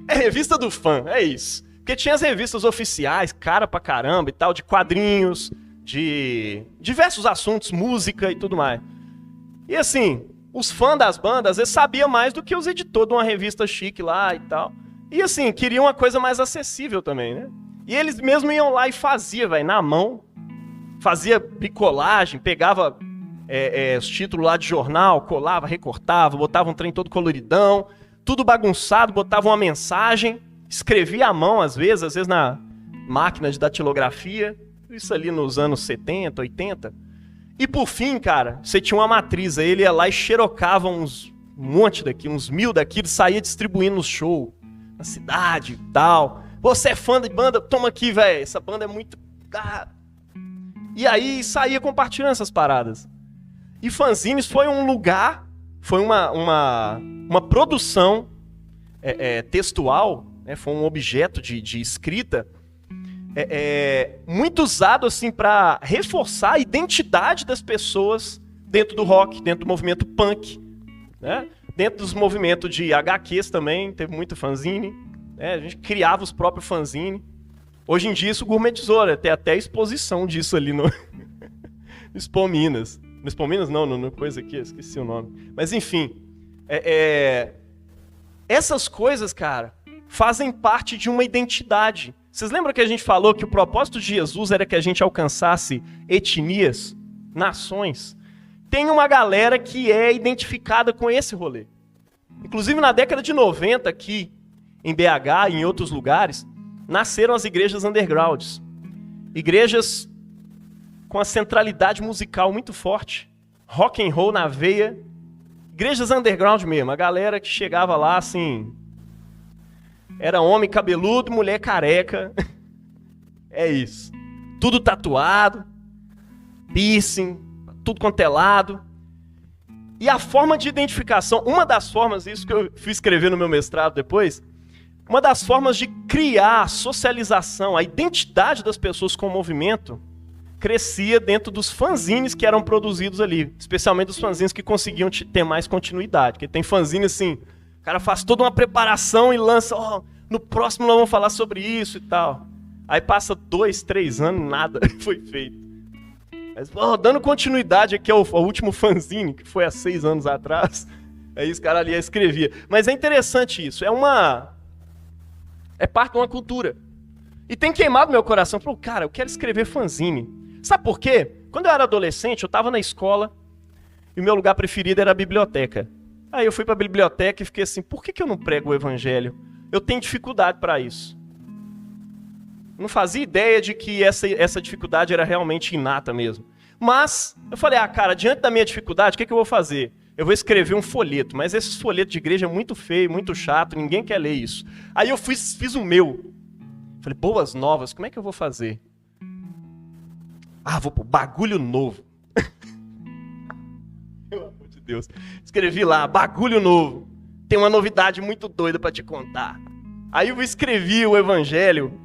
É revista do fã, é isso. Porque tinha as revistas oficiais, cara pra caramba e tal, de quadrinhos, de diversos assuntos, música e tudo mais. E assim, os fãs das bandas, às vezes sabiam mais do que os editores de uma revista chique lá e tal. E assim, queriam uma coisa mais acessível também, né? E eles mesmo iam lá e faziam, velho, na mão. Fazia bricolagem, pegava os títulos lá de jornal, colava, recortava, botava um trem todo coloridão, tudo bagunçado, botava uma mensagem, escrevia à mão às vezes na máquina de datilografia, isso ali nos anos 70, 80. E por fim, cara, você tinha uma matriz, aí ele ia lá e xerocava um monte daqui, uns 1000 daquilo, saía distribuindo no show, na cidade e tal. Você é fã de banda? Toma aqui, velho, essa banda é muito... E aí saía compartilhando essas paradas. E fanzines foi um lugar, foi uma produção textual, né, foi um objeto de escrita muito usado assim, para reforçar a identidade das pessoas dentro do rock, dentro do movimento punk, né? Dentro dos movimentos de HQs também, teve muito fanzine, né? A gente criava os próprios fanzine. Hoje em dia isso gourmetizou, né? Tem até exposição disso ali no Expo Minas. No Expo Minas não, no coisa aqui, esqueci o nome. Mas enfim, essas coisas, cara, fazem parte de uma identidade. Vocês lembram que a gente falou que o propósito de Jesus era que a gente alcançasse etnias? nações, tem uma galera que é identificada com esse rolê. Inclusive na década de 90 aqui, em BH e em outros lugares, nasceram as igrejas undergrounds. Igrejas com a centralidade musical muito forte, rock and roll na veia, igrejas underground mesmo, a galera que chegava lá assim, era homem cabeludo, mulher careca, é isso. Tudo tatuado, piercing, tudo quanto é lado. E a forma de identificação, uma das formas, isso que eu fui escrever no meu mestrado depois, uma das formas de criar a socialização, a identidade das pessoas com o movimento, crescia dentro dos fanzines que eram produzidos ali, especialmente os fanzines que conseguiam ter mais continuidade. Porque tem fanzine assim, o cara faz toda uma preparação e lança, no próximo nós vamos falar sobre isso e tal. Aí passa 2, 3 anos, nada foi feito. Mas, dando continuidade aqui ao último fanzine, que foi há 6 anos atrás, aí os caras ali escrevia. Mas é interessante isso, é parte de uma cultura. E tem queimado meu coração, falou, cara, eu quero escrever fanzine. Sabe por quê? Quando eu era adolescente, eu estava na escola e o meu lugar preferido era a biblioteca. Aí eu fui para a biblioteca e fiquei assim, por que eu não prego o evangelho? Eu tenho dificuldade para isso. Não fazia ideia de que essa dificuldade era realmente inata mesmo. Mas eu falei, cara, diante da minha dificuldade, o que eu vou fazer? Eu vou escrever um folheto, mas esses folhetos de igreja é muito feio, muito chato, ninguém quer ler isso. Aí eu fiz o meu. Falei, boas novas, como é que eu vou fazer? Vou pôr bagulho novo. Pelo amor de Deus. Escrevi lá, bagulho novo. Tem uma novidade muito doida para te contar. Aí eu escrevi o evangelho,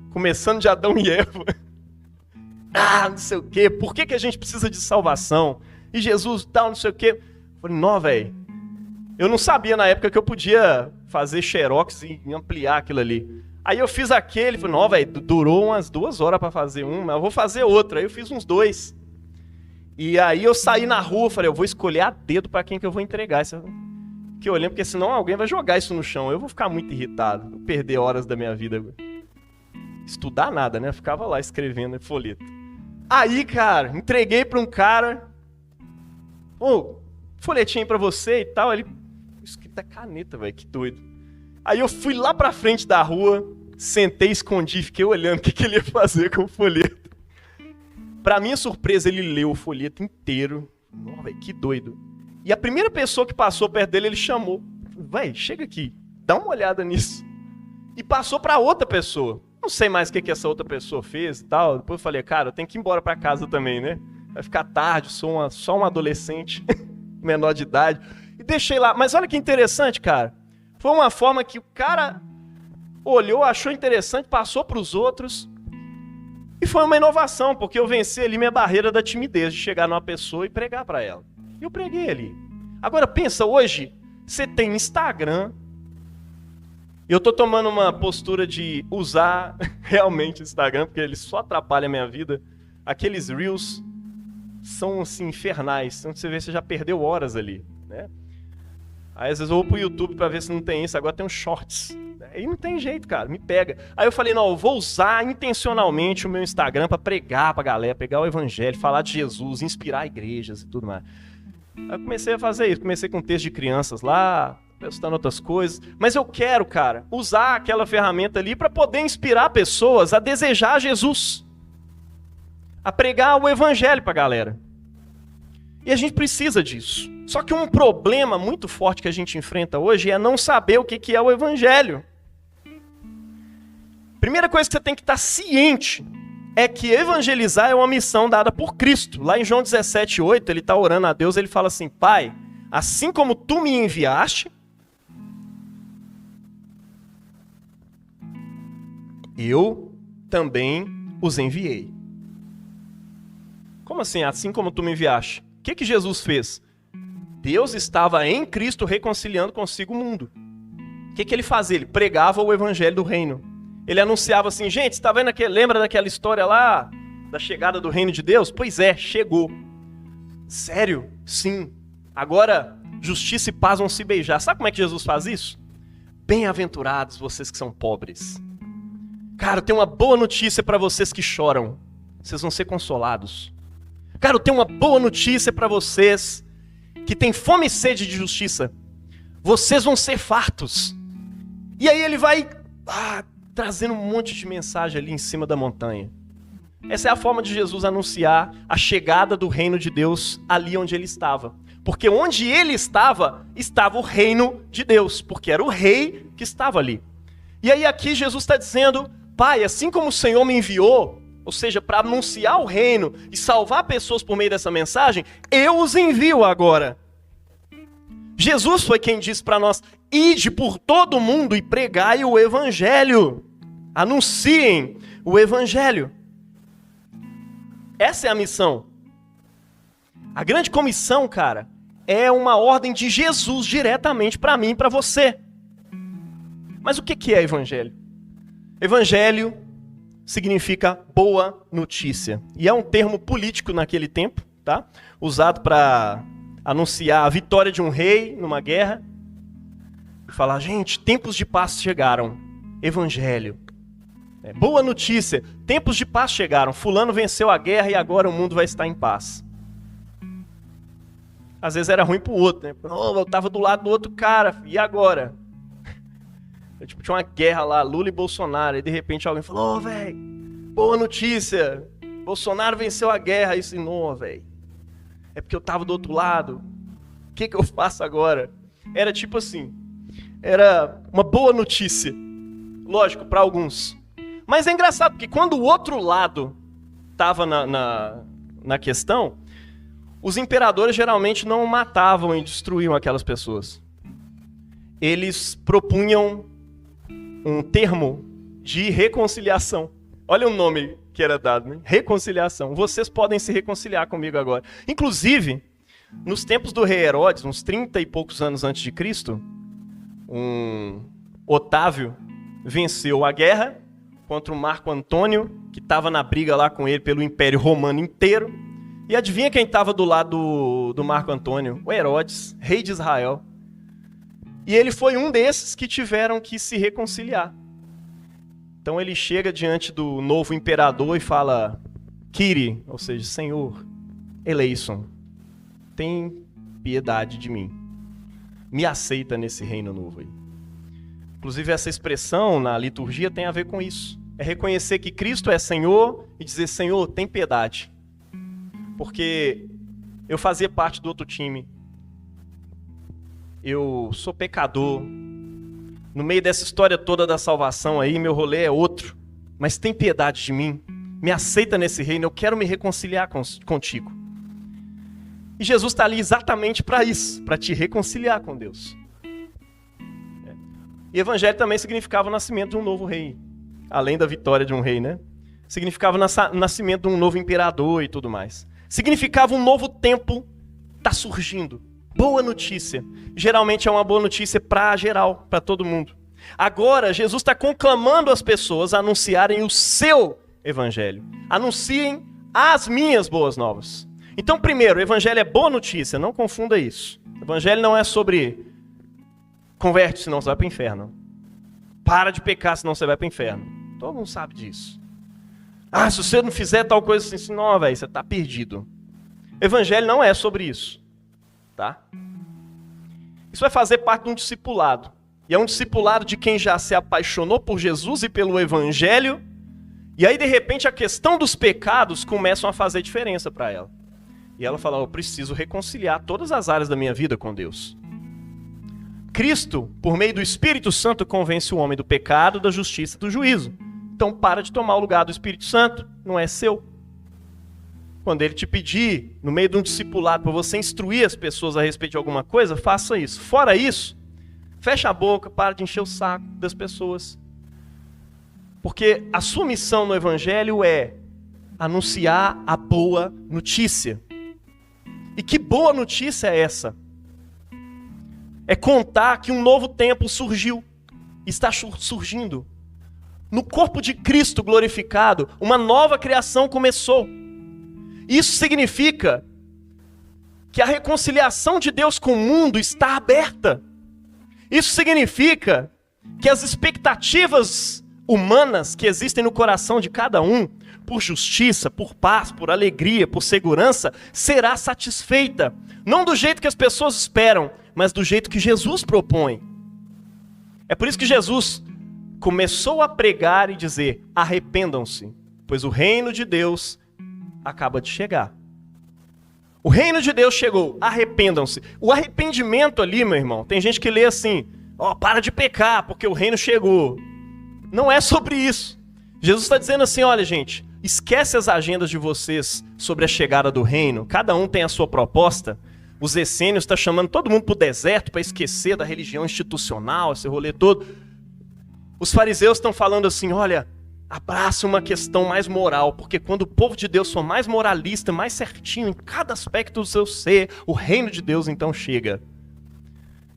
começando de Adão e Eva. Não sei o quê. Por que a gente precisa de salvação? E Jesus tal, não sei o quê. Falei, não, velho. Eu não sabia na época que eu podia fazer xerox e ampliar aquilo ali. Aí eu fiz aquele, falei, não, velho, durou umas 2 horas para fazer um, mas eu vou fazer outro. Aí eu fiz uns 2. E aí eu saí na rua, falei, eu vou escolher a dedo para quem que eu vou entregar. Que eu lembro, porque senão alguém vai jogar isso no chão. Eu vou ficar muito irritado, vou perder horas da minha vida. Estudar nada, né? Eu ficava lá escrevendo folheto. Aí, cara, entreguei para um cara, folhetinho para você e tal. Ele, escrita caneta, velho, que doido. Aí eu fui lá pra frente da rua, sentei, escondi, fiquei olhando o que ele ia fazer com o folheto. Pra minha surpresa, ele leu o folheto inteiro. Nossa, velho, que doido. E a primeira pessoa que passou perto dele, ele chamou. Véi, chega aqui, dá uma olhada nisso. E passou pra outra pessoa. Não sei mais o que essa outra pessoa fez e tal. Depois eu falei, cara, eu tenho que ir embora pra casa também, né? Vai ficar tarde, sou só um adolescente, menor de idade. E deixei lá. Mas olha que interessante, cara. Foi uma forma que o cara olhou, achou interessante, passou para os outros. E foi uma inovação, porque eu venci ali minha barreira da timidez, de chegar numa pessoa e pregar para ela. E eu preguei ali. Agora pensa, hoje você tem Instagram. Eu estou tomando uma postura de usar realmente o Instagram, porque ele só atrapalha a minha vida. Aqueles Reels são assim, infernais. Então você vê, você já perdeu horas ali, né? Aí às vezes eu vou pro YouTube pra ver se não tem isso, agora tem uns shorts. Aí não tem jeito, cara, me pega. Aí eu falei, não, eu vou usar intencionalmente o meu Instagram pra pregar pra galera, pregar o evangelho, falar de Jesus, inspirar igrejas e tudo mais. Aí eu comecei a fazer isso, comecei com texto de crianças lá, postando outras coisas. Mas eu quero, cara, usar aquela ferramenta ali pra poder inspirar pessoas a desejar Jesus. A pregar o evangelho pra galera. E a gente precisa disso. Só que um problema muito forte que a gente enfrenta hoje é não saber o que é o evangelho. Primeira coisa que você tem que estar ciente é que evangelizar é uma missão dada por Cristo. Lá em João 17:8, ele está orando a Deus, ele fala assim, Pai, assim como tu me enviaste, eu também os enviei. Como assim? Assim como tu me enviaste? O que Jesus fez? Deus estava em Cristo reconciliando consigo o mundo. O que ele fazia? Ele pregava o evangelho do reino. Ele anunciava assim, gente, está vendo lembra daquela história lá, da chegada do reino de Deus? Pois é, chegou. Sério? Sim. Agora, justiça e paz vão se beijar. Sabe como é que Jesus faz isso? Bem-aventurados vocês que são pobres. Cara, eu tenho uma boa notícia para vocês que choram. Vocês vão ser consolados. Cara, eu tenho uma boa notícia para vocês que tem fome e sede de justiça. Vocês vão ser fartos. E aí ele vai trazendo um monte de mensagem ali em cima da montanha. Essa é a forma de Jesus anunciar a chegada do reino de Deus ali onde ele estava. Porque onde ele estava, estava o reino de Deus. Porque era o rei que estava ali. E aí aqui Jesus está dizendo, Pai, assim como o Senhor me enviou, ou seja, para anunciar o reino e salvar pessoas por meio dessa mensagem, eu os envio agora. Jesus foi quem disse para nós, ide por todo mundo e pregai o evangelho. Anunciem o evangelho. Essa é a missão. A grande comissão, cara, é uma ordem de Jesus diretamente para mim e para você. Mas o que é evangelho? Evangelho significa boa notícia. E é um termo político naquele tempo, tá? Usado para anunciar a vitória de um rei numa guerra. E falar, gente, tempos de paz chegaram. Evangelho. Boa notícia, tempos de paz chegaram. Fulano venceu a guerra e agora o mundo vai estar em paz. Às vezes era ruim pro outro, né? Oh, eu tava do lado do outro cara, e agora? Tipo, tinha uma guerra lá, Lula e Bolsonaro, e de repente alguém falou, velho, boa notícia, Bolsonaro venceu a guerra, isso não, velho. É porque eu tava do outro lado, o que eu faço agora? Era tipo assim, era uma boa notícia, lógico, para alguns. Mas é engraçado, porque quando o outro lado tava na questão, os imperadores geralmente não matavam e destruíam aquelas pessoas. Eles propunham um termo de reconciliação. Olha o nome que era dado, né? Reconciliação. Vocês podem se reconciliar comigo agora. Inclusive, nos tempos do rei Herodes, uns 30 e poucos anos antes de Cristo, Otávio venceu a guerra contra o Marco Antônio, que estava na briga lá com ele pelo Império Romano inteiro. E adivinha quem estava do lado do Marco Antônio? O Herodes, rei de Israel. E ele foi um desses que tiveram que se reconciliar. Então ele chega diante do novo imperador e fala, Kyrie, ou seja, Senhor, eleison, tem piedade de mim. Me aceita nesse reino novo aí. Inclusive essa expressão na liturgia tem a ver com isso. É reconhecer que Cristo é Senhor e dizer, Senhor, tem piedade. Porque eu fazia parte do outro time. Eu sou pecador. No meio dessa história toda da salvação aí, meu rolê é outro. Mas tem piedade de mim. Me aceita nesse reino. Eu quero me reconciliar contigo. E Jesus está ali exatamente para isso. Para te reconciliar com Deus. E evangelho também significava o nascimento de um novo rei. Além da vitória de um rei, né? Significava o nascimento de um novo imperador e tudo mais. Significava um novo tempo está surgindo. Boa notícia. Geralmente é uma boa notícia para geral, para todo mundo. Agora, Jesus está conclamando as pessoas a anunciarem o seu evangelho. Anunciem as minhas boas novas. Então, primeiro, o evangelho é boa notícia, não confunda isso. O evangelho não é sobre converte, senão você vai para o inferno. Para de pecar, senão você vai para o inferno. Todo mundo sabe disso. Ah, se você não fizer tal coisa assim, não, velho, você está perdido. Evangelho não é sobre isso. Tá? Isso vai fazer parte de um discipulado. E é um discipulado de quem já se apaixonou por Jesus e pelo Evangelho. E aí, de repente, a questão dos pecados começam a fazer diferença para ela. E ela fala, eu preciso reconciliar todas as áreas da minha vida com Deus. Cristo, por meio do Espírito Santo, convence o homem do pecado, da justiça e do juízo. Então para de tomar o lugar do Espírito Santo, não é seu. Quando ele te pedir, no meio de um discipulado, para você instruir as pessoas a respeito de alguma coisa, faça isso. Fora isso, fecha a boca, para de encher o saco das pessoas. Porque a sua missão no Evangelho é anunciar a boa notícia. E que boa notícia é essa? É contar que um novo tempo surgiu, está surgindo. No corpo de Cristo glorificado, uma nova criação começou. Isso significa que a reconciliação de Deus com o mundo está aberta. Isso significa que as expectativas humanas que existem no coração de cada um por justiça, por paz, por alegria, por segurança, será satisfeita. Não do jeito que as pessoas esperam, mas do jeito que Jesus propõe. É por isso que Jesus começou a pregar e dizer: arrependam-se, pois o reino de Deus acaba de chegar. O reino de Deus chegou, arrependam-se. O arrependimento ali, meu irmão, tem gente que lê assim: ó, para de pecar, porque o reino chegou. Não é sobre isso. Jesus está dizendo assim: olha, gente, esquece as agendas de vocês sobre a chegada do reino. Cada um tem a sua proposta. Os essênios estão chamando todo mundo para o deserto para esquecer da religião institucional, esse rolê todo. Os fariseus estão falando assim: olha, abraça uma questão mais moral, porque quando o povo de Deus for mais moralista, mais certinho em cada aspecto do seu ser, o reino de Deus então chega.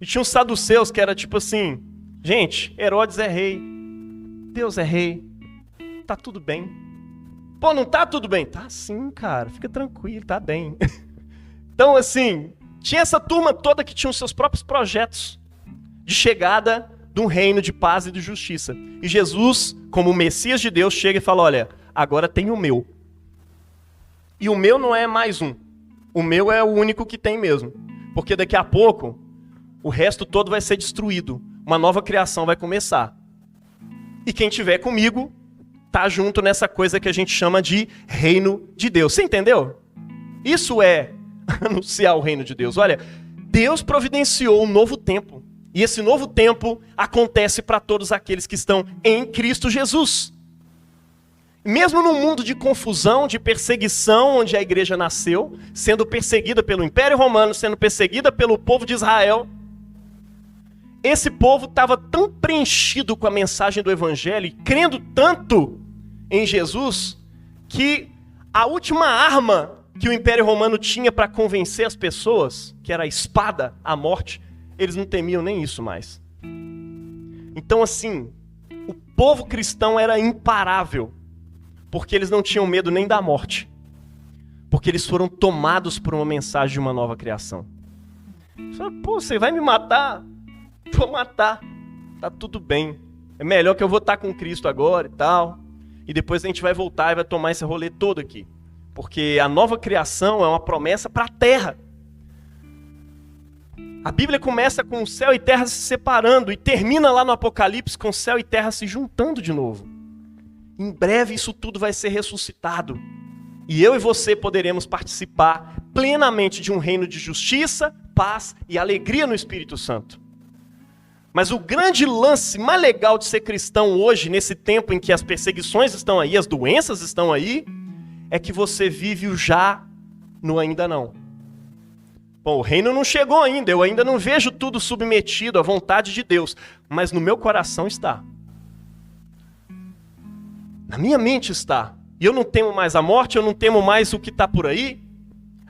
E tinha uns saduceus que era tipo assim: gente, Herodes é rei, Deus é rei, tá tudo bem. Pô, não tá tudo bem? Tá sim, cara, fica tranquilo, tá bem. Então assim, tinha essa turma toda que tinha os seus próprios projetos de chegada de um reino de paz e de justiça. E Jesus, como o Messias de Deus, chega e fala: olha, agora tem o meu. E o meu não é mais um. O meu é o único que tem mesmo. Porque daqui a pouco, o resto todo vai ser destruído. Uma nova criação vai começar. E quem tiver comigo, tá junto nessa coisa que a gente chama de reino de Deus. Você entendeu? Isso é anunciar o reino de Deus. Olha, Deus providenciou um novo tempo. E esse novo tempo acontece para todos aqueles que estão em Cristo Jesus. Mesmo num mundo de confusão, de perseguição, onde a igreja nasceu, sendo perseguida pelo Império Romano, sendo perseguida pelo povo de Israel, esse povo estava tão preenchido com a mensagem do Evangelho, e crendo tanto em Jesus, que a última arma que o Império Romano tinha para convencer as pessoas, que era a espada, a morte, eles não temiam nem isso mais. Então assim, o povo cristão era imparável, porque eles não tinham medo nem da morte, porque eles foram tomados por uma mensagem de uma nova criação. Pô, você vai me matar? Vou matar, tá tudo bem. É melhor que eu vou estar com Cristo agora e tal, e depois a gente vai voltar e vai tomar esse rolê todo aqui. Porque a nova criação é uma promessa para a terra. A Bíblia começa com o céu e terra se separando e termina lá no Apocalipse com o céu e terra se juntando de novo. Em breve isso tudo vai ser ressuscitado. E eu e você poderemos participar plenamente de um reino de justiça, paz e alegria no Espírito Santo. Mas o grande lance mais legal de ser cristão hoje, nesse tempo em que as perseguições estão aí, as doenças estão aí, é que você vive o já no ainda não. Bom, o reino não chegou ainda, eu ainda não vejo tudo submetido à vontade de Deus, mas no meu coração está. Na minha mente está. E eu não temo mais a morte, eu não temo mais o que está por aí.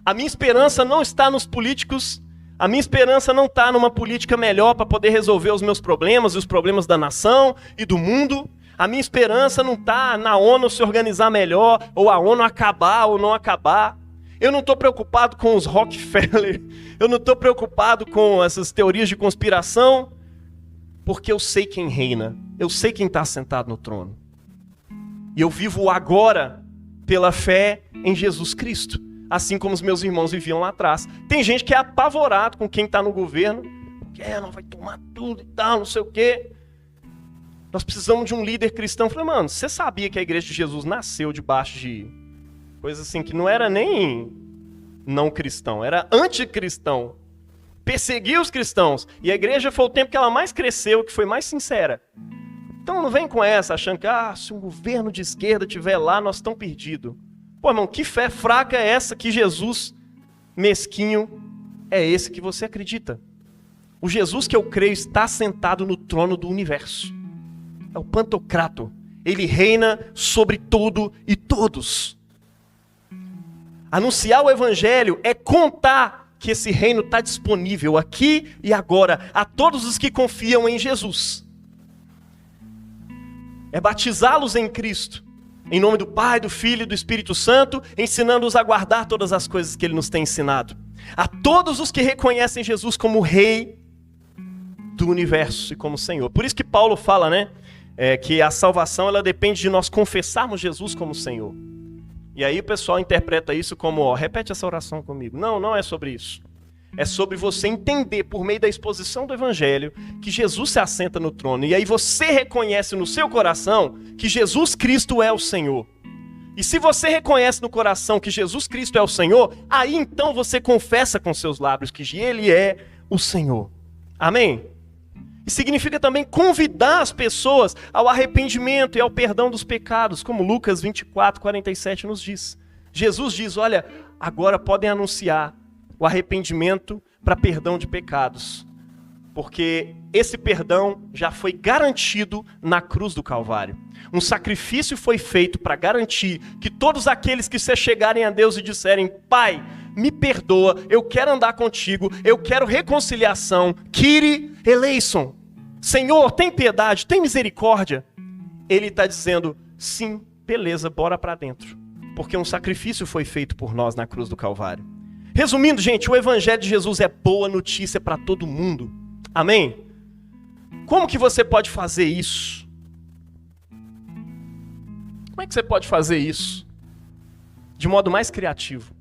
A minha esperança não está nos políticos, a minha esperança não está numa política melhor para poder resolver os meus problemas e os problemas da nação e do mundo. A minha esperança não está na ONU se organizar melhor, ou a ONU acabar ou não acabar. Eu não estou preocupado com os Rockefeller, eu não estou preocupado com essas teorias de conspiração, porque eu sei quem reina, eu sei quem está sentado no trono. E eu vivo agora pela fé em Jesus Cristo, assim como os meus irmãos viviam lá atrás. Tem gente que é apavorado com quem está no governo, que não vai tomar tudo e tal, não sei o quê. Nós precisamos de um líder cristão. Eu falei: mano, você sabia que a igreja de Jesus nasceu debaixo de coisa assim que não era nem não cristão, era anticristão. Perseguia os cristãos. E a igreja foi o tempo que ela mais cresceu, que foi mais sincera. Então não vem com essa, achando que se um governo de esquerda estiver lá, nós estamos perdidos. Pô, irmão, que fé fraca é essa que Jesus mesquinho é esse que você acredita? O Jesus que eu creio está sentado no trono do universo. É o Pantocrator. Ele reina sobre tudo e todos. Anunciar o evangelho é contar que esse reino está disponível aqui e agora a todos os que confiam em Jesus. É batizá-los em Cristo, em nome do Pai, do Filho e do Espírito Santo, ensinando-os a guardar todas as coisas que Ele nos tem ensinado. A todos os que reconhecem Jesus como Rei do universo e como Senhor. Por isso que Paulo fala, né? que a salvação ela depende de nós confessarmos Jesus como Senhor. E aí o pessoal interpreta isso como, repete essa oração comigo. Não, não é sobre isso. É sobre você entender, por meio da exposição do Evangelho, que Jesus se assenta no trono. E aí você reconhece no seu coração que Jesus Cristo é o Senhor. E se você reconhece no coração que Jesus Cristo é o Senhor, aí então você confessa com seus lábios que Ele é o Senhor. Amém? E significa também convidar as pessoas ao arrependimento e ao perdão dos pecados, como Lucas 24, 47 nos diz. Jesus diz, olha, agora podem anunciar o arrependimento para perdão de pecados, porque esse perdão já foi garantido na cruz do Calvário. Um sacrifício foi feito para garantir que todos aqueles que se chegarem a Deus e disserem, Pai, me perdoa, eu quero andar contigo, eu quero reconciliação, Kyrie eleison, Senhor, tem piedade, tem misericórdia. Ele está dizendo, sim, beleza, bora para dentro, porque um sacrifício foi feito por nós na cruz do Calvário. Resumindo, gente, o Evangelho de Jesus é boa notícia para todo mundo. Amém? Como que você pode fazer isso? Como é que você pode fazer isso? De modo mais criativo.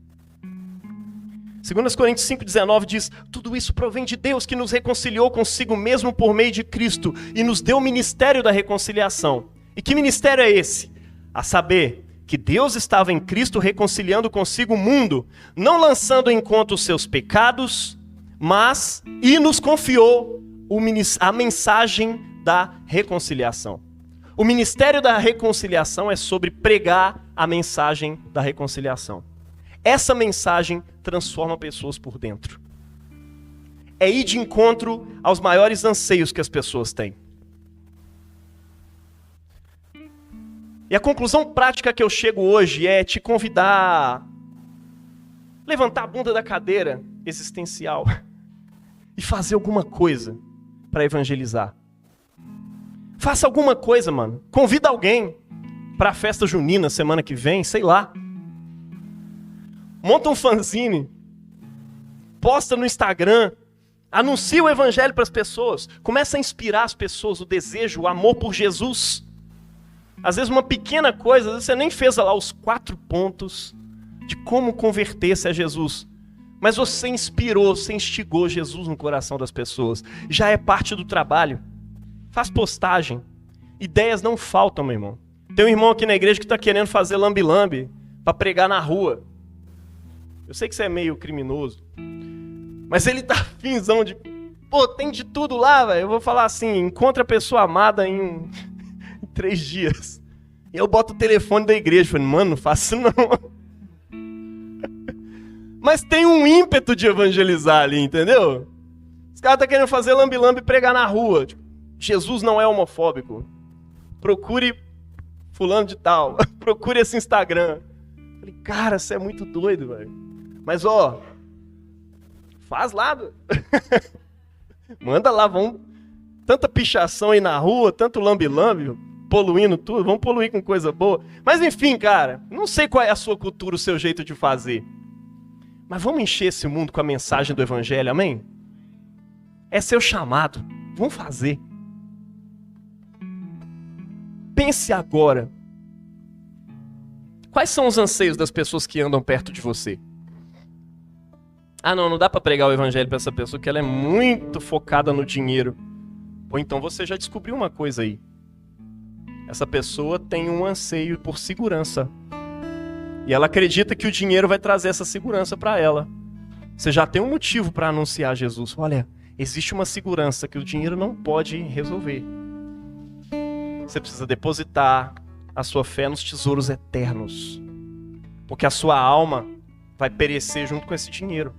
2 Coríntios 5,19 diz, tudo isso provém de Deus que nos reconciliou consigo mesmo por meio de Cristo e nos deu o ministério da reconciliação. E que ministério é esse? A saber, que Deus estava em Cristo reconciliando consigo o mundo, não lançando em conta os seus pecados, mas e nos confiou a mensagem da reconciliação. O ministério da reconciliação é sobre pregar a mensagem da reconciliação. Essa mensagem transforma pessoas por dentro. É ir de encontro aos maiores anseios que as pessoas têm. E a conclusão prática que eu chego hoje é te convidar a levantar a bunda da cadeira existencial e fazer alguma coisa para evangelizar. Faça alguma coisa, mano. Convida alguém para a festa junina semana que vem, sei lá. Monta um fanzine, posta no Instagram, anuncia o evangelho para as pessoas, começa a inspirar as pessoas, o desejo, o amor por Jesus. Às vezes uma pequena coisa, às vezes você nem fez lá os 4 pontos de como converter-se a Jesus. Mas você inspirou, você instigou Jesus no coração das pessoas. Já é parte do trabalho. Faz postagem. Ideias não faltam, meu irmão. Tem um irmão aqui na igreja que está querendo fazer lambe-lambe para pregar na rua. Eu sei que você é meio criminoso. Mas ele tá finzão de... Pô, tem de tudo lá, velho. Eu vou falar assim, encontra a pessoa amada em 3 dias. E eu boto o telefone da igreja. Falei, mano, não faço não. Mas tem um ímpeto de evangelizar ali, entendeu? Os caras estão querendo fazer lambe-lambe e pregar na rua. Tipo, Jesus não é homofóbico. Procure fulano de tal. Procure esse Instagram. Falei, cara, você é muito doido, velho. Mas, ó, faz lá. Manda lá, vamos... Tanta pichação aí na rua, tanto lambe-lambe, poluindo tudo, vamos poluir com coisa boa. Mas, enfim, cara, não sei qual é a sua cultura, o seu jeito de fazer. Mas vamos encher esse mundo com a mensagem do Evangelho, amém? É seu chamado, vamos fazer. Pense agora. Quais são os anseios das pessoas que andam perto de você? Ah, não dá para pregar o evangelho para essa pessoa que ela é muito focada no dinheiro. Ou então você já descobriu uma coisa aí. Essa pessoa tem um anseio por segurança. E ela acredita que o dinheiro vai trazer essa segurança para ela. Você já tem um motivo para anunciar Jesus. Olha, existe uma segurança que o dinheiro não pode resolver. Você precisa depositar a sua fé nos tesouros eternos. Porque a sua alma vai perecer junto com esse dinheiro.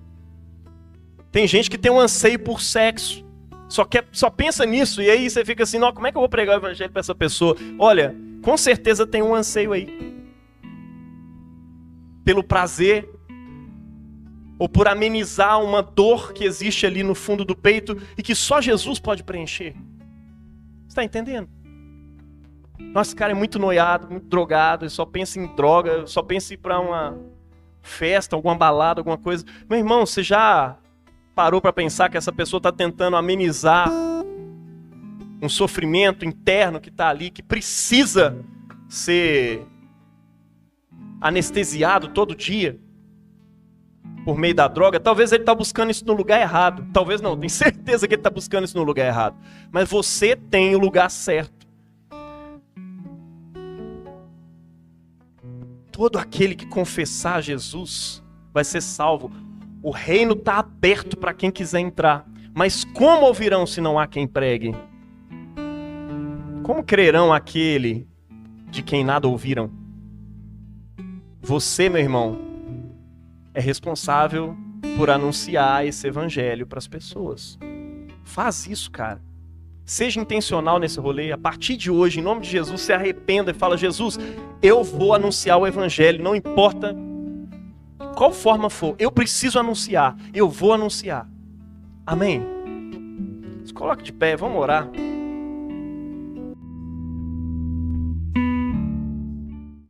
Tem gente que tem um anseio por sexo. Só pensa nisso. E aí você fica assim, não, como é que eu vou pregar o evangelho para essa pessoa? Olha, com certeza tem um anseio aí. Pelo prazer. Ou por amenizar uma dor que existe ali no fundo do peito e que só Jesus pode preencher. Você está entendendo? Nossa, esse cara é muito noiado, muito drogado, ele só pensa em droga, só pensa em ir para uma festa, alguma balada, alguma coisa. Meu irmão, você já parou para pensar que essa pessoa está tentando amenizar um sofrimento interno que está ali, que precisa ser anestesiado todo dia por meio da droga, talvez ele está buscando isso no lugar errado. Talvez não, tenho certeza que ele está buscando isso no lugar errado. Mas você tem o lugar certo. Todo aquele que confessar Jesus vai ser salvo. O reino está aberto para quem quiser entrar. Mas como ouvirão se não há quem pregue? Como crerão aquele de quem nada ouviram? Você, meu irmão, é responsável por anunciar esse evangelho para as pessoas. Faz isso, cara. Seja intencional nesse rolê. A partir de hoje, em nome de Jesus, se arrependa e fala: Jesus, eu vou anunciar o evangelho, não importa qual forma for. Eu preciso anunciar, eu vou anunciar. Amém? Se coloque de pé, vamos orar.